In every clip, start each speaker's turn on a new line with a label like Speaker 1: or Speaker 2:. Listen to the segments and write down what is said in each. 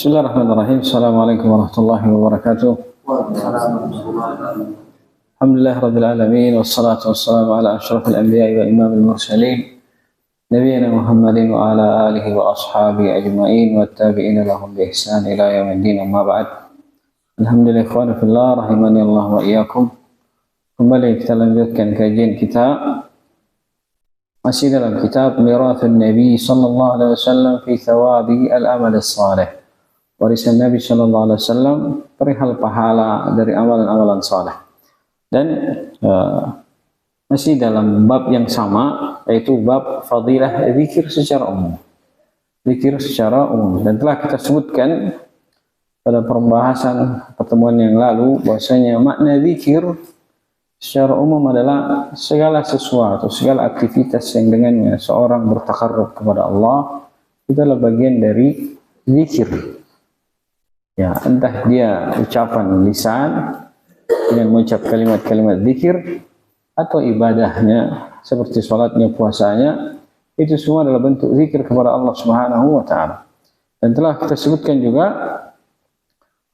Speaker 1: Bismillahirrahmanirrahim. Assalamualaikum warahmatullahi wabarakatuh. Alhamdulillah rabbil alamin wassalatu wassalamu ala asyrafil anbiya'i wa imamil mursalin nabiyina Muhammadin wa ala alihi wa ashabihi ajma'in wa tabi'ina lahum bi ihsan ila yaumiddin, amma ba'd. Alhamdulillah ikhwan fillah rahimani Allah wa iyyakum. Kembali kita lanjutkan kajian kita masih dalam kitab Mirathun Nabi sallallahu alaihi wasallam fi thawabi al-amal as-salih. Warisan Nabi sallallahu alaihi wasallam perihal pahala dari amalan-amalan saleh. Dan masih dalam bab yang sama, yaitu bab fadilah zikir secara umum. Zikir secara umum, dan telah kita sebutkan pada pembahasan pertemuan yang lalu bahwasanya makna zikir secara umum adalah segala sesuatu, segala aktivitas yang dengannya seorang bertakarrub kepada Allah, itu adalah bagian dari zikir. Ya, entah dia ucapan lisan dengan mengucap kalimat-kalimat zikir, atau ibadahnya seperti salatnya, puasanya, itu semua adalah bentuk zikir kepada Allah Subhanahu wa taala. Dan telah kita sebutkan juga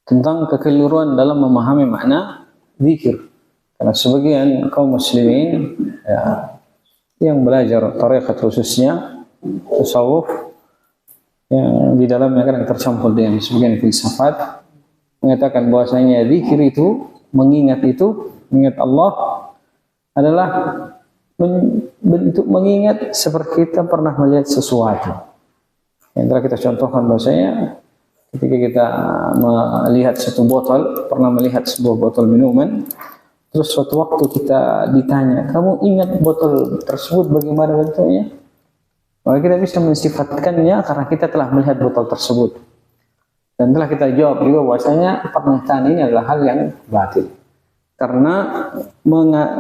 Speaker 1: tentang kekeliruan dalam memahami makna zikir. Karena sebagian kaum muslimin ya, yang belajar tarekat khususnya tasawuf, yang di dalamnya kadang tercampur dengan sebagian filsafat, mengatakan bahwasanya zikir itu, mengingat Allah adalah bentuk mengingat seperti kita pernah melihat sesuatu. Yang telah kita contohkan bahwasanya ketika kita melihat satu botol, pernah melihat sebuah botol minuman, terus suatu waktu kita ditanya, kamu ingat botol tersebut bagaimana bentuknya? Maka kita bisa mensifatkannya karena kita telah melihat botol tersebut. Dan telah kita jawab juga bahwasanya pernyataan ini adalah hal yang batil. Karena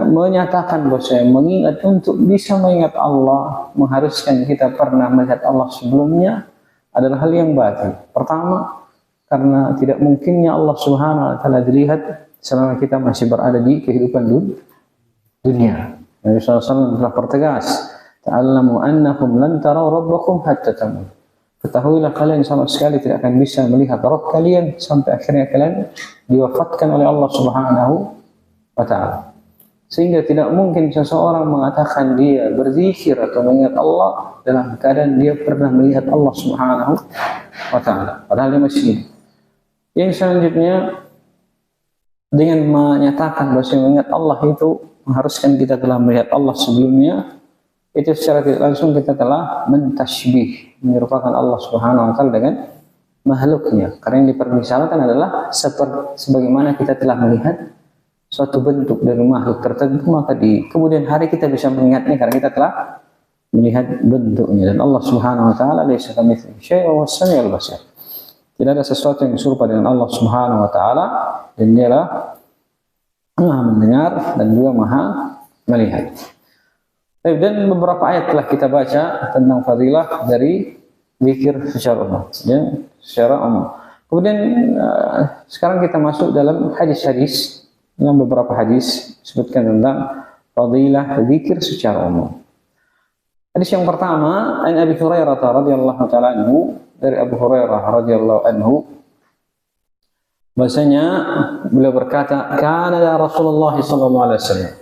Speaker 1: menyatakan bahwasanya mengingat untuk bisa mengingat Allah, mengharuskan kita pernah melihat Allah sebelumnya, adalah hal yang batil. Pertama, karena tidak mungkinnya Allah Subhanahu wa taala dilihat selama kita masih berada di kehidupan dunia. Nabi SAW telah pertegas, ta'allamu annakum lan taraw rabbakum hatta tamut. Ketahuilah kalian sama sekali tidak akan bisa melihat Rabb kalian sampai akhirnya kalian diwafatkan oleh Allah Subhanahu wa taala. Sehingga tidak mungkin seseorang mengatakan dia berzikir atau mengingat Allah dalam keadaan dia pernah melihat Allah Subhanahu wa taala. Padahal dia masih hidup. Yang selanjutnya, dengan menyatakan bahwa mengingat Allah itu mengharuskan kita telah melihat Allah sebelumnya, itu secara tidak langsung kita telah mentasybih, menyerupakan Allah Subhanahu wa taala dengan makhluknya. Karena yang dipermisalkan adalah sebagaimana kita telah melihat suatu bentuk dari makhluk tertentu, maka di kemudian hari kita bisa mengingatnya karena kita telah melihat bentuknya. Dan Allah Subhanahu wa taala laisa kamitslihi syai'un wa was-sami'ul basir. Tidak ada sesuatu yang serupa dengan Allah Subhanahu wa taala, dan Dialah Maha mendengar dan juga Maha melihat. Dan beberapa ayat telah kita baca tentang fadilah dari zikir secara umum, ya, secara umum. Kemudian sekarang kita masuk dalam hadis-hadis, yang beberapa hadis sebutkan tentang fadilah zikir secara umum. Hadis yang pertama, an Abi Hurairah radhiyallahu taala anhu, dari Abu Hurairah radhiyallahu anhu, bahasanya beliau berkata, kana Rasulullah sallallahu alaihi wasallam,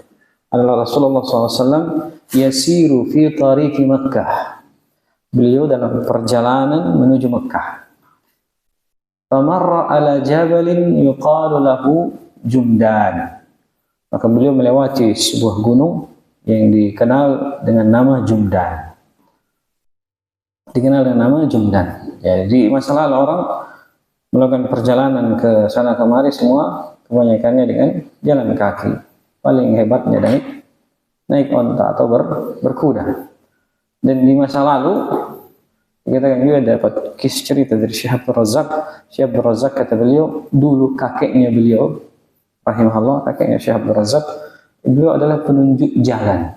Speaker 1: adalah Rasulullah SAW yasiru fi tariqi Makkah. Beliau dalam perjalanan menuju Makkah. Famarra ala jabalin yuqalu lahu Jumdan. Maka beliau melewati sebuah gunung yang dikenal dengan nama Jumdan. Dikenal dengan nama Jumdan. Jadi masa lalu orang melakukan perjalanan ke sana kemari semua kebanyakannya dengan jalan kaki. Paling hebatnya naik onta atau berkuda. Dan di masa lalu kita kan juga dapat kisah cerita dari Syekh Abdul Razak. Syekh Abdul Razak kata beliau, dulu kakeknya beliau rahimahullah, kakeknya Syekh Abdul Razak, beliau adalah penunjuk jalan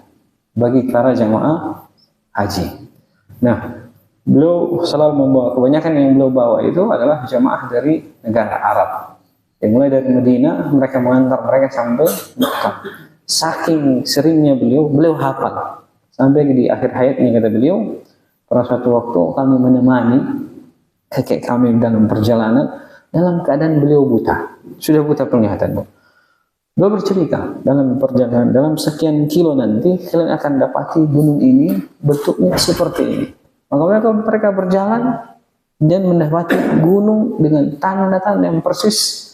Speaker 1: bagi para jamaah haji. Nah, beliau selalu membawa, kebanyakan yang beliau bawa itu adalah jamaah dari negara Arab. Yang mulai dari Madinah, mereka mengantar mereka sampai Mekah. Saking seringnya beliau hafal. Sampai di akhir hayatnya kata beliau, pada suatu waktu kami menemani kakek kami dalam perjalanan dalam keadaan beliau buta, sudah buta penglihatan. Beliau bercerita dalam perjalanan, dalam sekian kilo nanti kalian akan dapati gunung ini bentuknya seperti ini. Maka mereka berjalan dan mendapati gunung dengan tanda-tanda yang persis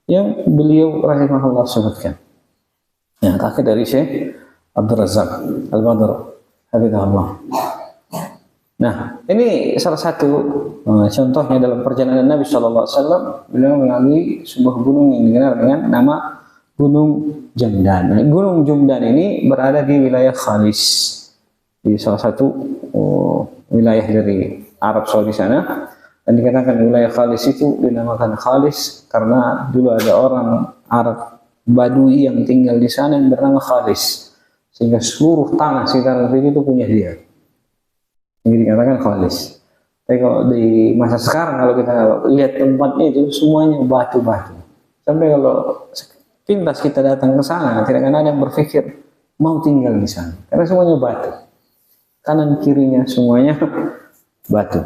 Speaker 1: yang beliau rahimahullah sebutkan. Ya, kakek dari Syekh Abdul Razak Al-Badr, hafizahullah. Nah, ini salah satu contohnya dalam perjalanan Nabi Shallallahu Alaihi Wasallam. Beliau melalui sebuah gunung yang dikenal dengan nama Gunung Jamdan. Nah, Gunung Jamdan ini berada di wilayah Khalis, di salah satu wilayah dari Arab Saudi sana. Dan dikatakan wilayah Khalis itu dinamakan Khalis karena dulu ada orang Arab Badui yang tinggal di sana yang bernama Khalis, sehingga seluruh tanah sekitar itu punya dia. Ini dikatakan Khalis. Tapi kalau di masa sekarang kalau kita lihat tempatnya itu semuanya batu-batu. Sampai kalau pintas kita datang ke sana, tidak akan ada yang berpikir mau tinggal di sana, karena semuanya batu. Kanan kirinya semuanya batu.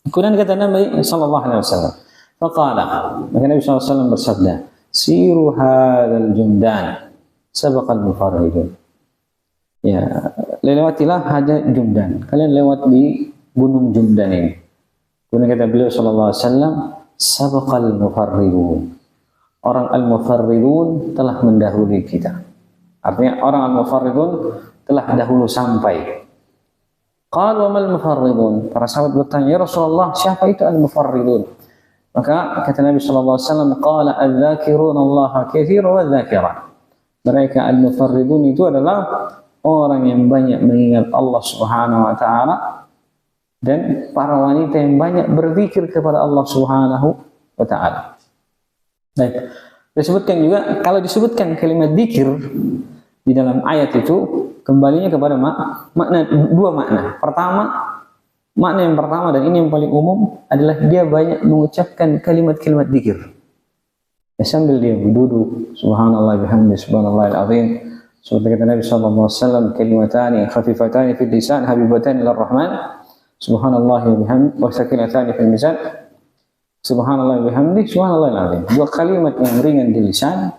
Speaker 1: Kemudian kata Nabi Sallallahu Alaihi Wasallam, faqala, maka Nabi Sallallahu Alaihi Wasallam bersabda, siru hadzal jumdan sabaqal mufarridun. Ya, lewatilah hada Jumdan. Kalian lewat di Gunung Jumdan ini. Kemudian kata beliau Sallallahu Alaihi Wasallam, sabaqal mufarridun. Orang al-mufarridun telah mendahului kita. Artinya orang al-mufarridun telah dahulu sampai. Qalu mal mufarridun. Para sahabat bertanya, ya Rasulullah, siapa itu al-mufarridun? Maka kata Nabi Sallallahu Alaihi Wasallam, qala adz-dzakiruna Allah katsiran wa dzakirat. Mereka al-mufarridun itu adalah orang yang banyak mengingat Allah Subhanahu wa taala dan para wanita yang banyak berzikir kepada Allah Subhanahu wa taala. Baik. Disebutkan juga, kalau disebutkan kalimat zikir di dalam ayat itu kembalinya kepada makna, dua makna. Pertama, makna yang pertama dan ini yang paling umum adalah dia banyak mengucapkan kalimat-kalimat zikir. Ya, sambil dia duduk, subhanallah bihamdi subhanallahil azim. Seperti kata Nabi Sallallahu Alaihi Wasallam, kalimatani khafifatani fil lisan habibatani ilar rahman, subhanallah wa bihamdi, wa sakinatani fil mizan, subhanallah wa bihamdi, subhanallahil azim. Dua kalimat yang ringan di lisan,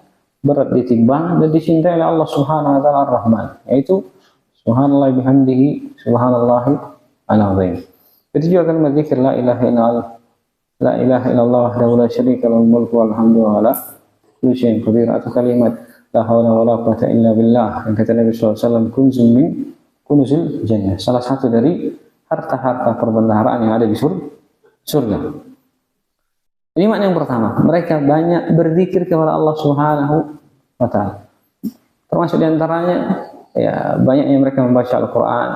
Speaker 1: berat di timbang dan dicintai oleh Allah Subhanahu wa taala Ar-Rahman, yaitu subhanallah wa bihamdihi, subhanallahil azim. Itu juga kalimat zikir la ilaha illallah, la ilaha illallah wahdahu la syarika lahu mulku wal hamdu wa ala kulli syai'in qadir, atau kalimat la haula wala quwwata illa billah yang kata Nabi SAW, kunzun min kunuzil jannah, salah satu dari harta-harta perbendaharaan yang ada di surga. Ini makna yang pertama, mereka banyak berzikir kepada Allah Subhanahu wa taala. Termasuk diantaranya ya banyaknya mereka membaca Al-Quran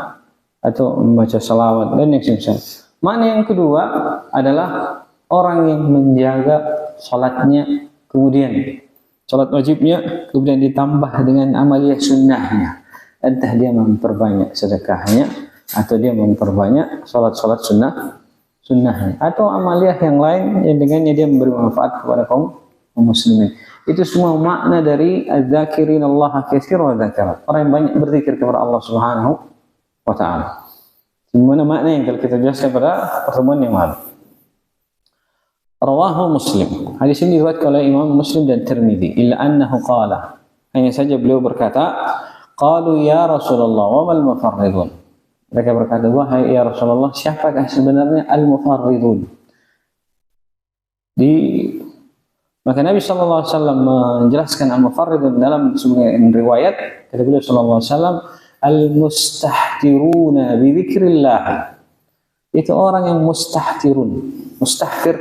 Speaker 1: atau membaca salawat dan yang semisal. Makna yang kedua adalah orang yang menjaga salatnya, kemudian salat wajibnya, kemudian ditambah dengan amaliyah sunnahnya. Entah dia memperbanyak sedekahnya, atau dia memperbanyak salat-salat sunnahnya, atau amaliyah yang lain yang dengannya dia memberi manfaat kepada kaum muslimin. Itu semua makna dari adz-dzakirin Allah katsiran wa dzakirat. Orang yang banyak berzikir kepada Allah Subhanahu wa taala. Semua makna yang kita jelaskan pada pertemuan yang lalu. Rawahu Muslim. Hadis ini diriwayatkan oleh Imam Muslim dan Tirmidzi. Illa annahu qala. Hanya saja beliau berkata, qalu ya Rasulullah wa mal mufarridun. Mereka berkata, wahai ya Rasulullah, siapakah sebenarnya al-mufarridun? Maka Nabi sallallahu alaihi wasallam menjelaskan al-mufarridun dalam sebuah riwayat, kata beliau sallallahu alaihi wasallam, al-mustahtiruna bi dzikrillah. Itu orang yang mustahtirun. Mustahtir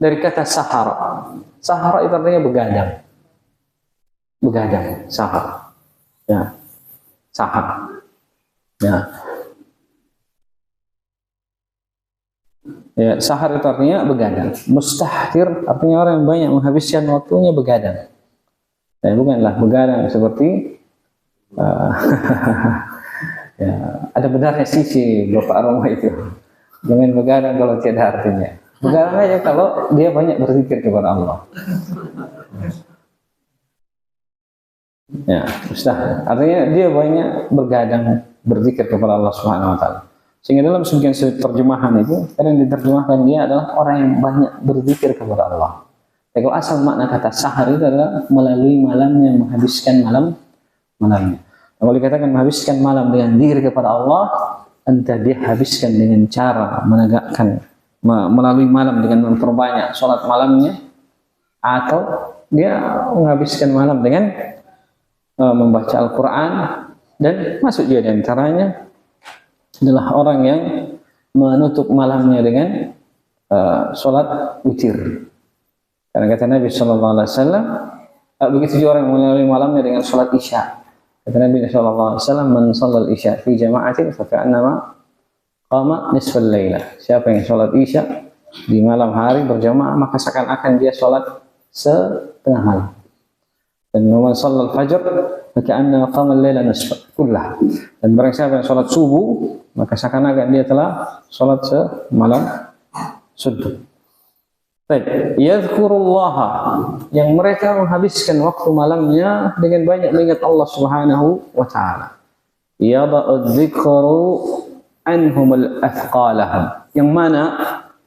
Speaker 1: dari kata sahara. Sahara itu artinya begadang. Begadang, sahar. Ya. Sahar. Ya. Ya, sahar itu artinya begadang. Mustahtir artinya orang yang banyak menghabiskan waktunya begadang. Dan bukanlah begadang seperti ya, ada benarnya sisi Bapak Roma itu. Jangan begadang kalau tidak artinya. Begadang aja kalau dia banyak berzikir kepada Allah. Ya, mustahil. Artinya dia banyak bergadang berzikir kepada Allah Subhanahu wa taala. Sehingga dalam sebagian terjemahan itu, kadang diterjemahkan dia adalah orang yang banyak berzikir kepada Allah. Jadi kalau asal makna kata sahar itu adalah melalui malamnya, menghabiskan malamnya. Kalau dikatakan menghabiskan malam dengan zikir kepada Allah, entah dia habiskan dengan cara menegakkan melalui malam dengan memperbanyak sholat malamnya, atau dia menghabiskan malam dengan membaca Al-Quran, dan masuk juga diantaranya adalah orang yang menutup malamnya dengan sholat witir. Karena kata Nabi Sallallahu Alaihi Wasallam, begitu juga orang melalui malamnya dengan sholat isya. Kata Nabi Sallallahu Alaihi Wasallam, "Man shallal isya fi jama'atin, fa ka'annama qama nisfal lailah." Siapa yang sholat isya di malam hari berjamaah, maka seakan-akan dia sholat setengah malam. Dan man shallal fajr, fa ka'annama qama al-laila kullah. Dan barang siapa yang sholat subuh, maka seakan-akan dia telah sholat semalam suntuk. Baik, yadhkurullah, yang mereka menghabiskan waktu malamnya dengan banyak mengingat Allah Subhanahu wa taala. Yada'u dzikru anhum al-athqalahum, yang mana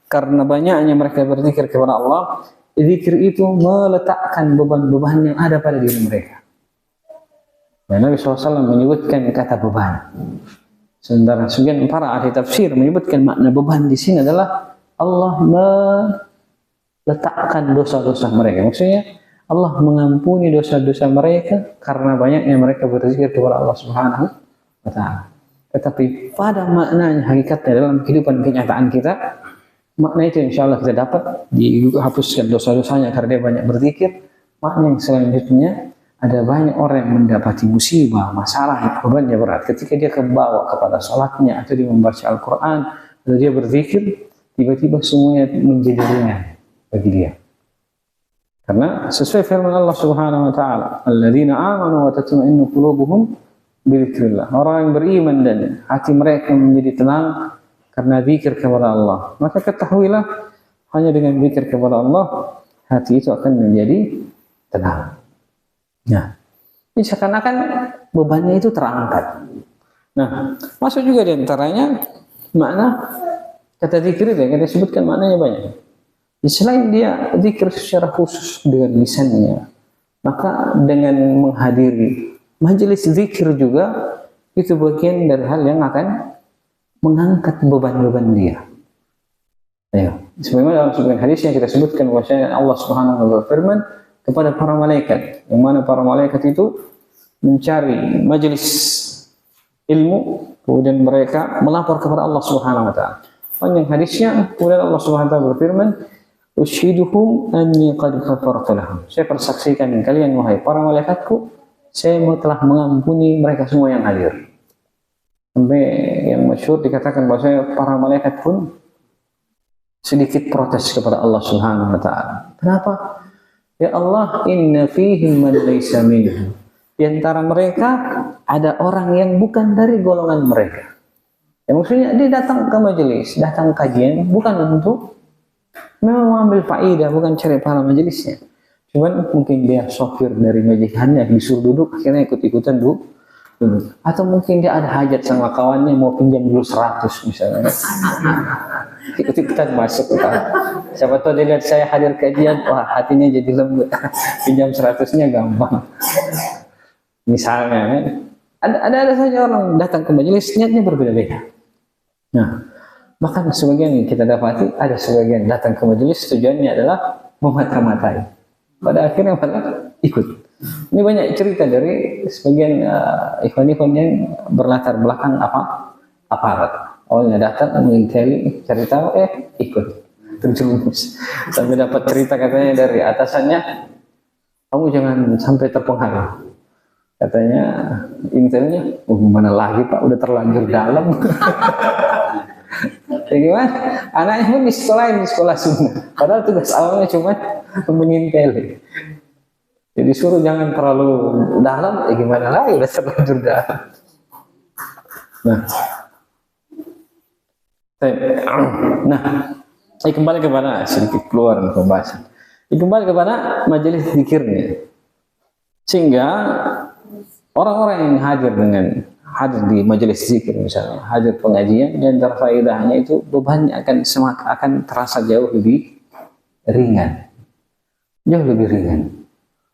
Speaker 1: karena banyaknya mereka berzikir kepada Allah, zikir itu meletakkan beban-beban yang ada pada diri mereka. Dan Nabi SAW menyebutkan kata beban. Sementara sebagian para ahli tafsir menyebutkan makna beban di sini adalah Allah meletakkan dosa-dosa mereka. Maksudnya Allah mengampuni dosa-dosa mereka karena banyaknya mereka berzikir kepada Allah Subhanahu wa taala. Tetapi pada maknanya, hakikatnya dalam kehidupan kenyataan kita, makna itu insya Allah kita dapat dihapuskan dosa-dosanya karena dia banyak berzikir. Makna yang selanjutnya, ada banyak orang yang mendapati musibah, masalah, bebannya berat. Ketika dia kebawa kepada salatnya, atau dia membaca Al-Quran, atau dia berzikir, tiba-tiba semuanya menjadi ringan bagi dia. Karena sesuai firman Allah Subhanahu wa taala, "Alladzina amanu wa tatma'innu qulubuhum bidzikrillah." Orang yang beriman dan hati mereka menjadi tenang karena zikir kepada Allah. Maka ketahuilah, hanya dengan zikir kepada Allah, hati itu akan menjadi tenang. Nah, ini seakan-akan bebannya itu terangkat. Nah, masuk juga diantaranya makna kata zikir itu yang kita sebutkan, maknanya banyak. Selain dia zikir secara khusus dengan lisannya, maka dengan menghadiri majelis zikir juga itu bagian dari hal yang akan mengangkat beban-beban dia. Ya, sebagaimana dalam sebagian hadis yang kita sebutkan bahwasanya Allah Subhanahu wa taala berfirman kepada para malaikat, yang mana para malaikat itu mencari majelis ilmu, kemudian mereka melapor kepada Allah Subhanahu wa taala. Panjang hadisnya, kemudian Allah Subhanahu wa taala berfirman, "Ushiduhum anni qad ghafartu lahum." Saya persaksikan kalian wahai para malaikatku, saya telah mengampuni mereka semua yang hadir. Sampai yang masyhur dikatakan bahwa para malaikat pun sedikit protes kepada Allah Subhanahu wa taala. Kenapa? Ya Allah, inna fihim man laysa minhum. Di antara mereka ada orang yang bukan dari golongan mereka. Ya, maksudnya dia datang ke majelis, datang kajian bukan untuk memang mengambil faedah, bukan cari pahala majelisnya. Cuman mungkin dia sopir dari majikannya, disuruh duduk, akhirnya ikut-ikutan duduk. Atau mungkin dia ada hajat sama kawannya, mau pinjam dulu 100 misalnya. Ikut-ikutan masuk. Siapa tahu dia lihat saya hadir kajian, wah hatinya jadi lembut. Pinjam 100-nya gampang. Misalnya, ada saja orang datang ke majelis niatnya berbeda-beda. Nah, bahkan sebagian yang kita dapati, ada sebagian datang ke majelis tujuannya adalah memata-matai. Pada akhirnya malah ikut. Ini banyak cerita dari sebagian ikhwan-ikhwan yang berlatar belakang aparat. Awalnya datang menginteli, cari tahu, ikut terjerumus sampai dapat cerita katanya dari atasannya, kamu jangan sampai terpengaruh. Katanya intelnya, gimana lagi Pak, udah terlanjur dalam. Ya gimana? Anaknya pun di sekolah sunnah. Padahal tugas awalnya cuma menginteli. Jadi suruh jangan terlalu dalam, gimana lagi udah terlanjur dalam. Nah, kembali kepada sedikit keluar pembahasan. Kembali kepada majelis zikirnya. Sehingga orang-orang yang hadir dengan hadir di majelis zikir misalnya, hadir pengajian, dan antara faedahnya itu bebannya akan terasa jauh lebih ringan, jauh lebih ringan.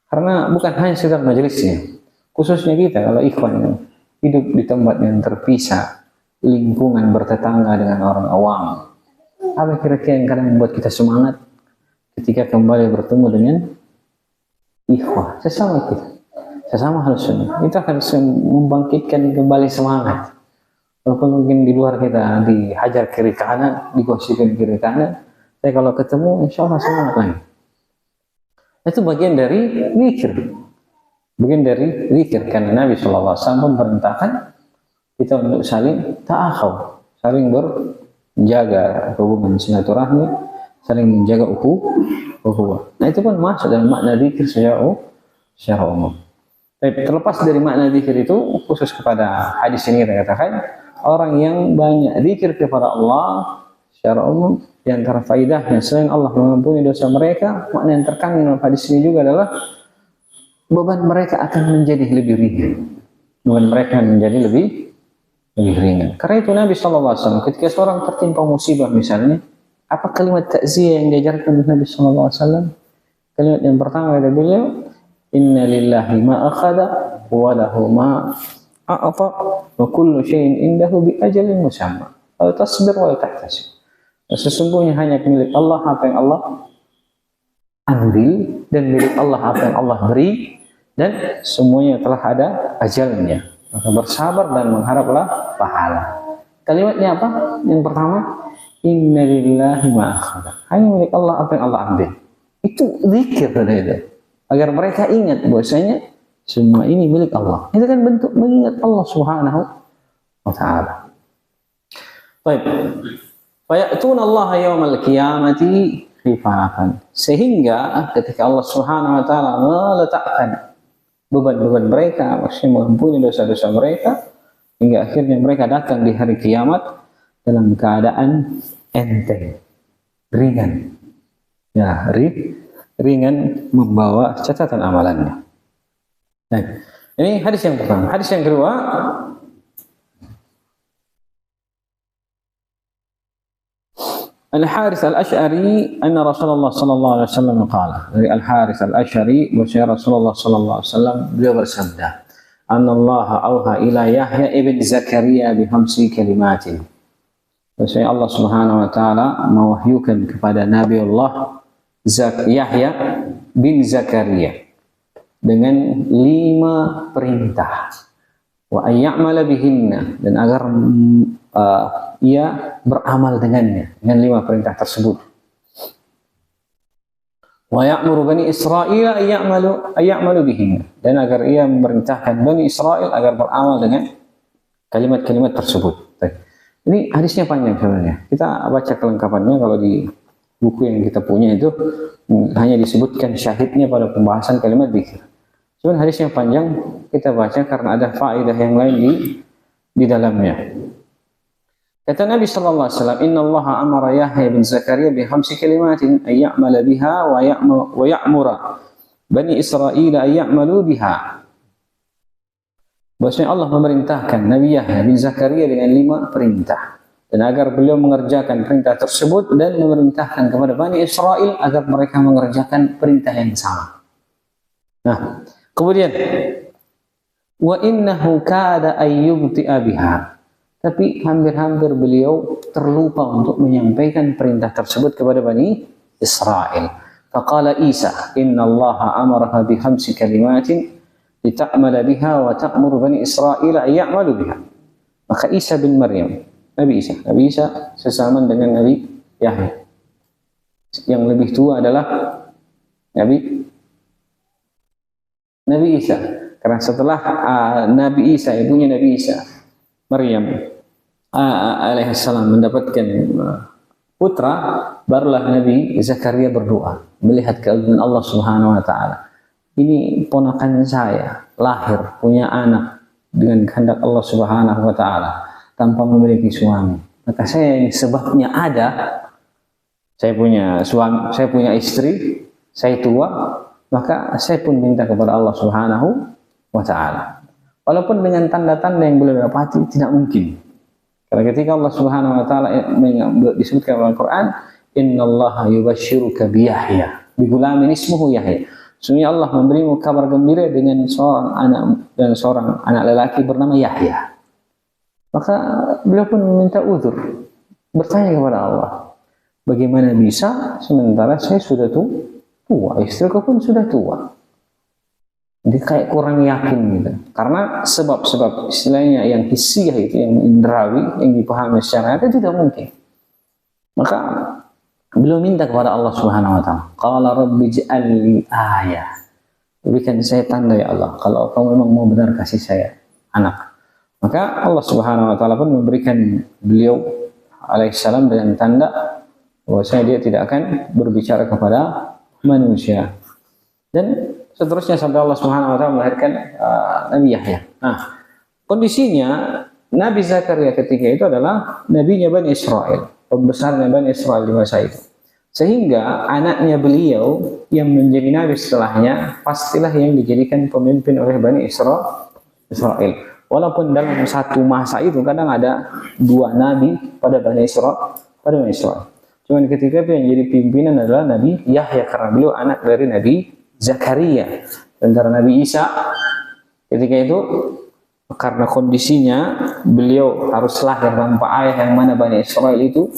Speaker 1: Karena bukan hanya sekedar majelisnya, khususnya kita kalau ikhwan yang hidup di tempat yang terpisah, lingkungan bertetangga dengan orang awam, apa kira-kira yang kadang membuat kita semangat ketika kembali bertemu dengan ikhwah sesama kita, sesama Ahlus Sunnah? Itu akan membangkitkan kembali semangat. Walaupun mungkin di luar kita dihajar kiri kanan, digosipin kiri kanan, tapi kalau ketemu insya Allah semangat lagi. Itu bagian dari zikir, bagian dari zikir, karena Nabi SAW memerintahkan kita untuk saling ta'akhud, saling menjaga hubungan silaturahmi, saling menjaga ukhuwah. Nah, itu pun masuk dalam makna zikir secara umum. Tapi terlepas dari makna zikir itu, khusus kepada hadis ini kita katakan, orang yang banyak zikir kepada Allah secara umum, di antara faidahnya selain Allah mengampuni dosa mereka, makna yang terkandung dalam hadis ini juga adalah beban mereka akan menjadi lebih ringan. Beban mereka menjadi lebih ringan. Karena itu Nabi SAW ketika seorang tertimpa musibah misalnya, apa kalimat takziah yang diajarkan oleh Nabi SAW? Kalimat yang pertama kata beliau, inna lillahi ma akhada wa lahu ma a'ata wa kullu syai'in indahu bi ajalin musamma. Al tasbir wa tahtasib. Sesungguhnya hanya milik Allah apa yang Allah ambil, dan milik Allah apa yang Allah beri, dan semuanya telah ada ajalnya. Maka bersabar dan mengharaplah pahala. Kalimatnya apa? Yang pertama, inna lillahi ma akhada. Hanya milik Allah apa yang Allah ambil. Itu zikir tadi itu. Agar mereka ingat bahwasanya semua ini milik Allah. Itu kan bentuk mengingat Allah Subhanahu wa taala. Baik. Fayatuna Allah yaumal qiyamati khifafan. Sehingga ketika Allah Subhanahu wa taala meletakkan beban-beban mereka, maksudnya mengampuni dosa-dosa mereka, hingga akhirnya mereka datang di hari kiamat dalam keadaan enteng, ringan. Ya, ringan membawa catatan amalannya. Nah, ini hadis yang pertama. Hadis yang kedua, Al-Harits Al-Asy'ari anna Rasulullah sallallahu alaihi wasallam qala. Dari Al-Harits Al-Asy'ari bahwa Rasulullah sallallahu alaihi wasallam beliau bersabda, "Anna Allah auha ila Yahya ibn Zakaria bi khamsi kalimatin." Bahwasanya Allah Subhanahu wa taala mewahyukan kepada Nabi Allah Yahya bin Zakaria dengan 5 perintah. Wa ayya'mala bihinna, dan agar ia beramal dengannya, dengan 5 perintah tersebut. Wa ya'muru bani Israil ayya'malu bihinna, dan agar ia memerintahkan Bani Israel agar beramal dengan kalimat-kalimat tersebut. Ini hadisnya panjang sebenarnya. Kita baca kelengkapannya kalau di buku yang kita punya itu hanya disebutkan syahidnya pada pembahasan kalimat zikir. Cuman hadisnya panjang, kita baca karena ada faedah yang lain di dalamnya. Kata Nabi sallallahu alaihi wasallam, "Inna Allah amara Yahya bin Zakaria bi 5 kalimatin ay ya'mala biha wa ya'mura Bani Israil ay ya'malu biha." Bahwasanya Allah memerintahkan Nabi Yahya bin Zakaria dengan 5 perintah, dan agar beliau mengerjakan perintah tersebut, dan memerintahkan kepada Bani Israel agar mereka mengerjakan perintah yang sama. Nah, kemudian wa innahu kada ayyubti'a biha. Tapi hampir-hampir beliau terlupa untuk menyampaikan perintah tersebut kepada Bani Israel. Faqala Isa, "Inna Allah amaraha bi 5 kalimatin lita'mala biha wa ta'muru Bani Israel ay ya'malu biha." Maka Isa bin Maryam, Nabi Isa sesaman dengan Nabi Yahya. Yang lebih tua adalah Nabi Isa. Karena setelah Nabi Isa, ibunya Nabi Isa, Maryam alaihissalam mendapatkan putra, barulah Nabi Zakaria berdoa melihat keagungan Allah Subhanahu wa taala. Ini ponakan saya lahir punya anak dengan kehendak Allah Subhanahu wa taala tanpa memiliki suami. Maka saya yang sebabnya ada, saya punya suami, saya punya istri, saya tua, maka saya pun minta kepada Allah Subhanahu wa taala. walaupun dengan tanda-tanda yang beliau dapati tidak mungkin. Karena ketika Allah Subhanahu wa taala disebutkan dalam Al-Qur'an, innallaha yubashshiruka bi Yahya, bi gulamin ismuhu Yahya. Sesungguhnya Allah memberimu kabar gembira dengan seorang anak lelaki bernama Yahya. Maka beliau pun meminta uzur, bertanya kepada Allah, bagaimana bisa sementara saya sudah tua, istriku pun sudah tua. Jadi kayak kurang yakin gitu. Karena sebab-sebab istilahnya yang hissiyah itu, yang indrawi, yang dipahami secara itu tidak mungkin. Maka beliau minta kepada Allah Subhanahu wa taala, qala rabbi ij'al li ayah. Berikan saya tanda ya Allah, kalau Engkau memang mau benar kasih saya anak. Maka Allah Subhanahu wa taala pun memberikan beliau alaihissalam dengan tanda bahwasanya dia tidak akan berbicara kepada manusia. Dan seterusnya sampai Allah Subhanahu wa taala melahirkan Nabi Yahya. Nah, kondisinya Nabi Zakaria ketika itu adalah nabinya Bani Israel, pembesarnya Bani Israel di masa itu. Sehingga anaknya beliau yang menjadi nabi setelahnya pastilah yang dijadikan pemimpin oleh Bani Israel. Walaupun dalam satu masa itu kadang ada dua nabi pada Bani Israel, Cuman ketika itu yang jadi pimpinan adalah Nabi Yahya karena beliau anak dari Nabi Zakaria. Sementara Nabi Isa ketika itu karena kondisinya beliau harus lahir tanpa ayah, yang mana Bani Israel itu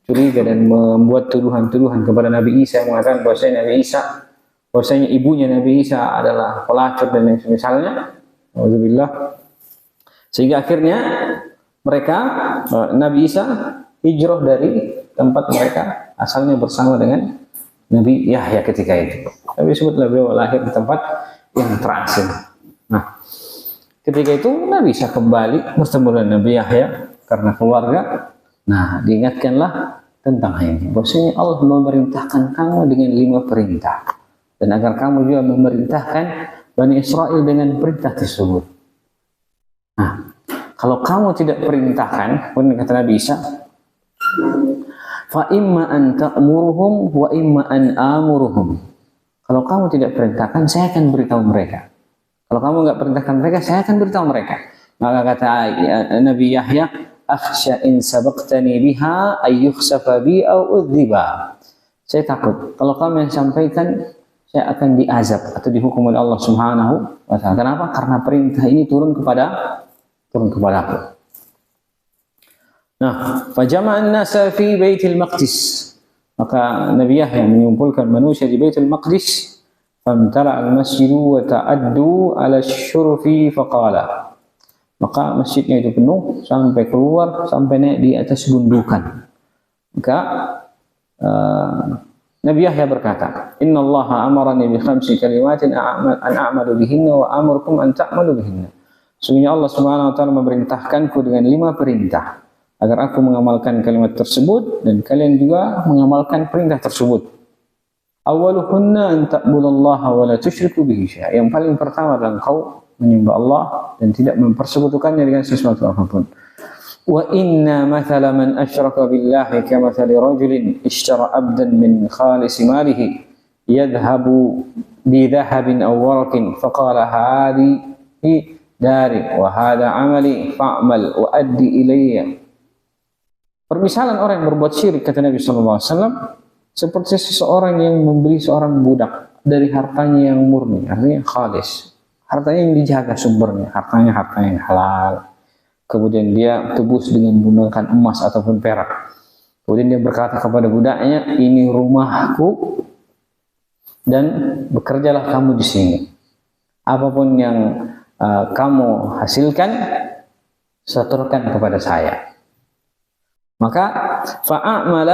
Speaker 1: curiga dan membuat tuduhan-tuduhan kepada Nabi Isa, mengatakan bahwasanya ibunya Nabi Isa adalah pelacur dan yang semisalnya. Alhamdulillah. Sehingga akhirnya mereka Nabi Isa hijrah dari tempat mereka asalnya bersama dengan Nabi Yahya ketika itu. Tapi sebutlah beliau lahir di tempat yang terasing. Nah, ketika itu Nabi Isa kembali bertemu dengan Nabi Yahya karena keluarga. Nah, diingatkanlah tentang ini. Bahwasanya Allah memerintahkan kamu dengan 5 perintah. Dan agar kamu juga memerintahkan Bani Israel dengan perintah tersebut. Nah, kalau kamu tidak perintahkan, kemudian kata Nabi Isa, fa imma an ta'muruhum wa imma an amuruhum. Kalau kamu tidak perintahkan, saya akan beritahu mereka. Kalau kamu enggak perintahkan mereka, saya akan beritahu mereka. Maka kata Nabi Yahya, akhsha in sabaqtani biha ay yukhsafa bi aw udziba. Saya takut kalau kamu yang sampaikan, saya akan diazab atau dihukum oleh Allah Subhanahu wa taala. Kenapa? Karena perintah ini turun kepadaku. Nah, fajama'an nasa fi Baitul Maqdis. Maka Nabi Yahya mengumpulkan manusia di Baitul Maqdis. Famtala al-masjidu wa ta'addu ala syurfi faqala. Maka masjidnya itu penuh sampai keluar, sampai naik di atas gundukan. Maka Nabi Yahya berkata, Inna Allah amarani bi 5 kalimatin an a'malu bihinna wa amurukum an ta'malu bihinna. Sesungguhnya Allah Subhanahu wa taala memerintahkanku dengan 5 perintah agar aku mengamalkan kalimat tersebut dan kalian juga mengamalkan perintah tersebut. Awaluhunna an ta'budallaha wa la tusyriku bihi syai'a. Yang paling pertama adalah engkau menyembah Allah dan tidak mempersekutukannya dengan sesuatu apapun. Wa inna mathala man asyraka billahi kamathali rajulin ishtara abdan min khalisi malihi yadhhabu bi dhahabin aw warqin faqala hadhihi dari wa hadha amali fa'mal wa addi ilayya. Permisalan orang yang berbuat syirik, kata Nabi sallallahu alaihi wasallam, seperti seseorang yang membeli seorang budak dari hartanya yang murni, artinya khalis. Hartanya yang dijaga sumbernya, hartanya yang halal. Kemudian dia tebus dengan menggunakan emas ataupun perak. Kemudian dia berkata kepada budaknya, ini rumahku dan bekerjalah kamu di sini. Apapun yang kamu hasilkan, setorkan kepada saya. Maka fa'amal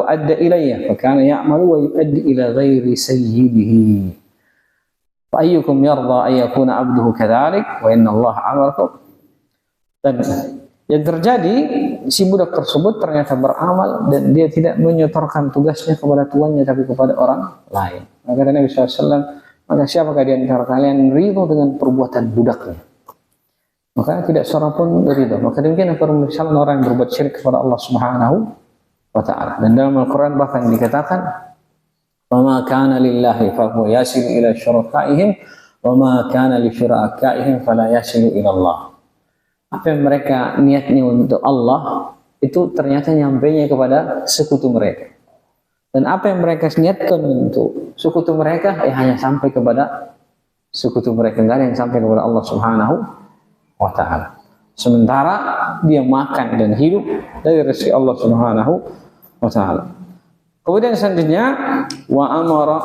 Speaker 1: wa adda ilayya, fa kana ya'malu wa yuaddi ila ghairi sayyidihi. Fa ayyukum yarda an yakuna 'abduhu kadzalik wa inna Allah amarakum. Dan yang terjadi, si budak tersebut ternyata beramal dan dia tidak menyetorkan tugasnya kepada tuannya tapi kepada orang lain. Maka Nabi SAW, maka siapakah di antara kalian ridho dengan perbuatan budaknya? Maka tidak seorang pun ridho. Maka demikian permisalan orang yang berbuat syirik kepada Allah Subhanahu wa taala. Dan dalam Al-Qur'an bahkan dikatakan, "Wa ma kana lillahi fa huwa yasilu ila syurakaihim wa wa ma kana li syurakaihim fala yasilu ila Allah. Apa yang mereka niatnya untuk Allah itu ternyata nyampainya kepada sekutu mereka. Dan apa yang mereka niatkan untuk sekutu mereka hanya sampai kepada sekutu mereka, enggak ada yang sampai kepada Allah Subhanahu wa taala. Sementara dia makan dan hidup dari rezeki Allah Subhanahu wa taala. Kemudian selanjutnya wa amara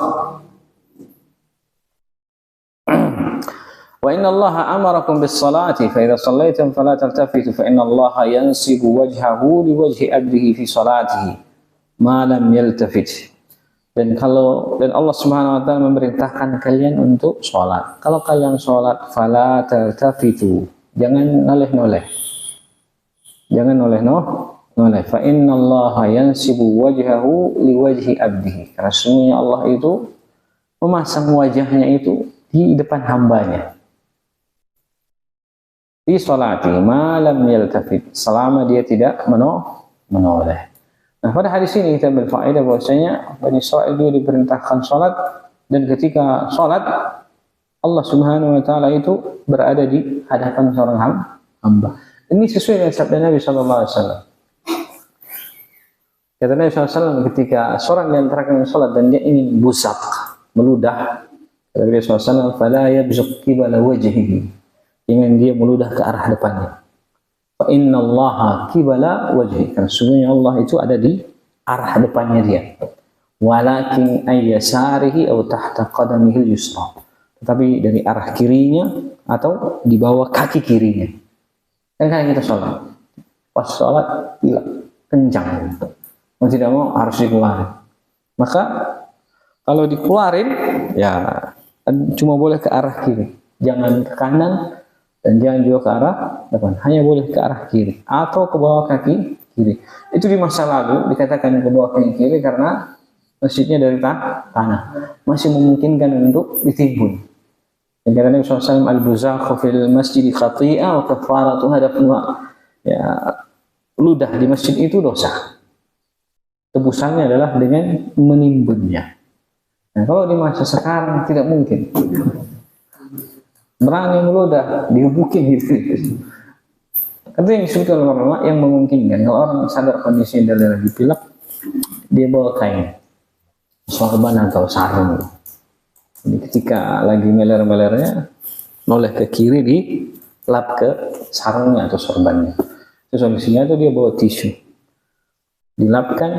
Speaker 1: wa inna Allaha amarakum bis salati fa idza shallaitum fala taltafitu fa inna Allaha yansibu wajhahu li wajhi abdihi fi salatihi ma lam yaltafit. Dan Allah Subhanahu wa taala memerintahkan kalian untuk salat. Kalau kalian salat fala taltafitu, jangan noleh-noleh. Jangan noleh-noleh. Fa inna Allaha yansibu wajhahu li wajhi abdihi. Karena sesungguhnya Allah itu memasang wajahnya itu di depan hambanya. Di salati malam yaltafit, selama dia tidak menoleh. Nah, pada hadis ini kita berfaedah bahwasanya Bani Israil juga diperintahkan salat, dan ketika salat Allah Subhanahu wa taala itu berada di hadapan seorang hamba. Ini sesuai dengan sabda Nabi sallallahu alaihi wasallam. Kata Nabi sallallahu alaihi wasallam, ketika seorang di antara kalian salat dan dia ingin busak, meludah, kata Nabi sallallahu alaihi wasallam, fala yabzuq qibala wajhihi. Jangan dia meludah ke arah depannya. Fa inna Allaha qibala wajhi. Karena sesungguhnya Allah itu ada di arah depannya dia. Walakin ayyasarihi aw tahta qadamihi yusra. Tetapi dari arah kirinya atau di bawah kaki kirinya. Kan kita sholat. Pas sholat tidak kencang. Mau tidak mau harus dikeluarin. Maka kalau dikeluarin ya cuma boleh ke arah kiri. Jangan ke kanan dan jangan juga ke arah depan, hanya boleh ke arah kiri atau ke bawah kaki kiri. Itu di masa lalu dikatakan ke bawah kaki kiri karena masjidnya dari tanah, masih memungkinkan untuk ditimbun. Dan kata Nabi SAW, al-buzakhu fil masjid khati'ah wa kafaratuha dafnuha. Ya, ludah di masjid itu dosa. Tebusannya adalah dengan menimbunnya. Nah, kalau di masa sekarang tidak mungkin. Berani meludah, digebukin gitu. Itu yang disebut oleh ulama yang memungkinkan. Kalau orang sadar kondisinya dari lagi pilek, dia bawa kain, sorban atau sarung. Jadi ketika lagi meler-melernya, noleh ke kiri, dilap ke sarungnya atau sorbannya. Terus solusinya itu dia bawa tisu, dilapkan,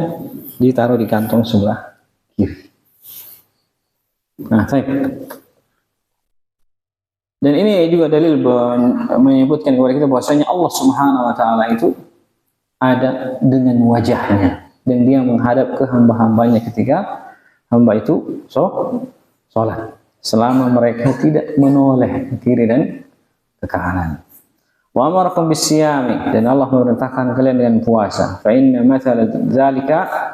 Speaker 1: ditaruh di kantong sebelah kiri. Nah, baik. Dan ini juga dalil menyebutkan kepada kita bahwasanya Allah Subhanahu wa taala itu ada dengan wajahnya, dan dia menghadap ke hamba-hambanya ketika hamba itu sholat, selama mereka tidak menoleh ke kiri dan ke kanan. Wa amarakum bisyami, dan Allah memerintahkan kalian dengan puasa. Fa inna mathala dzalika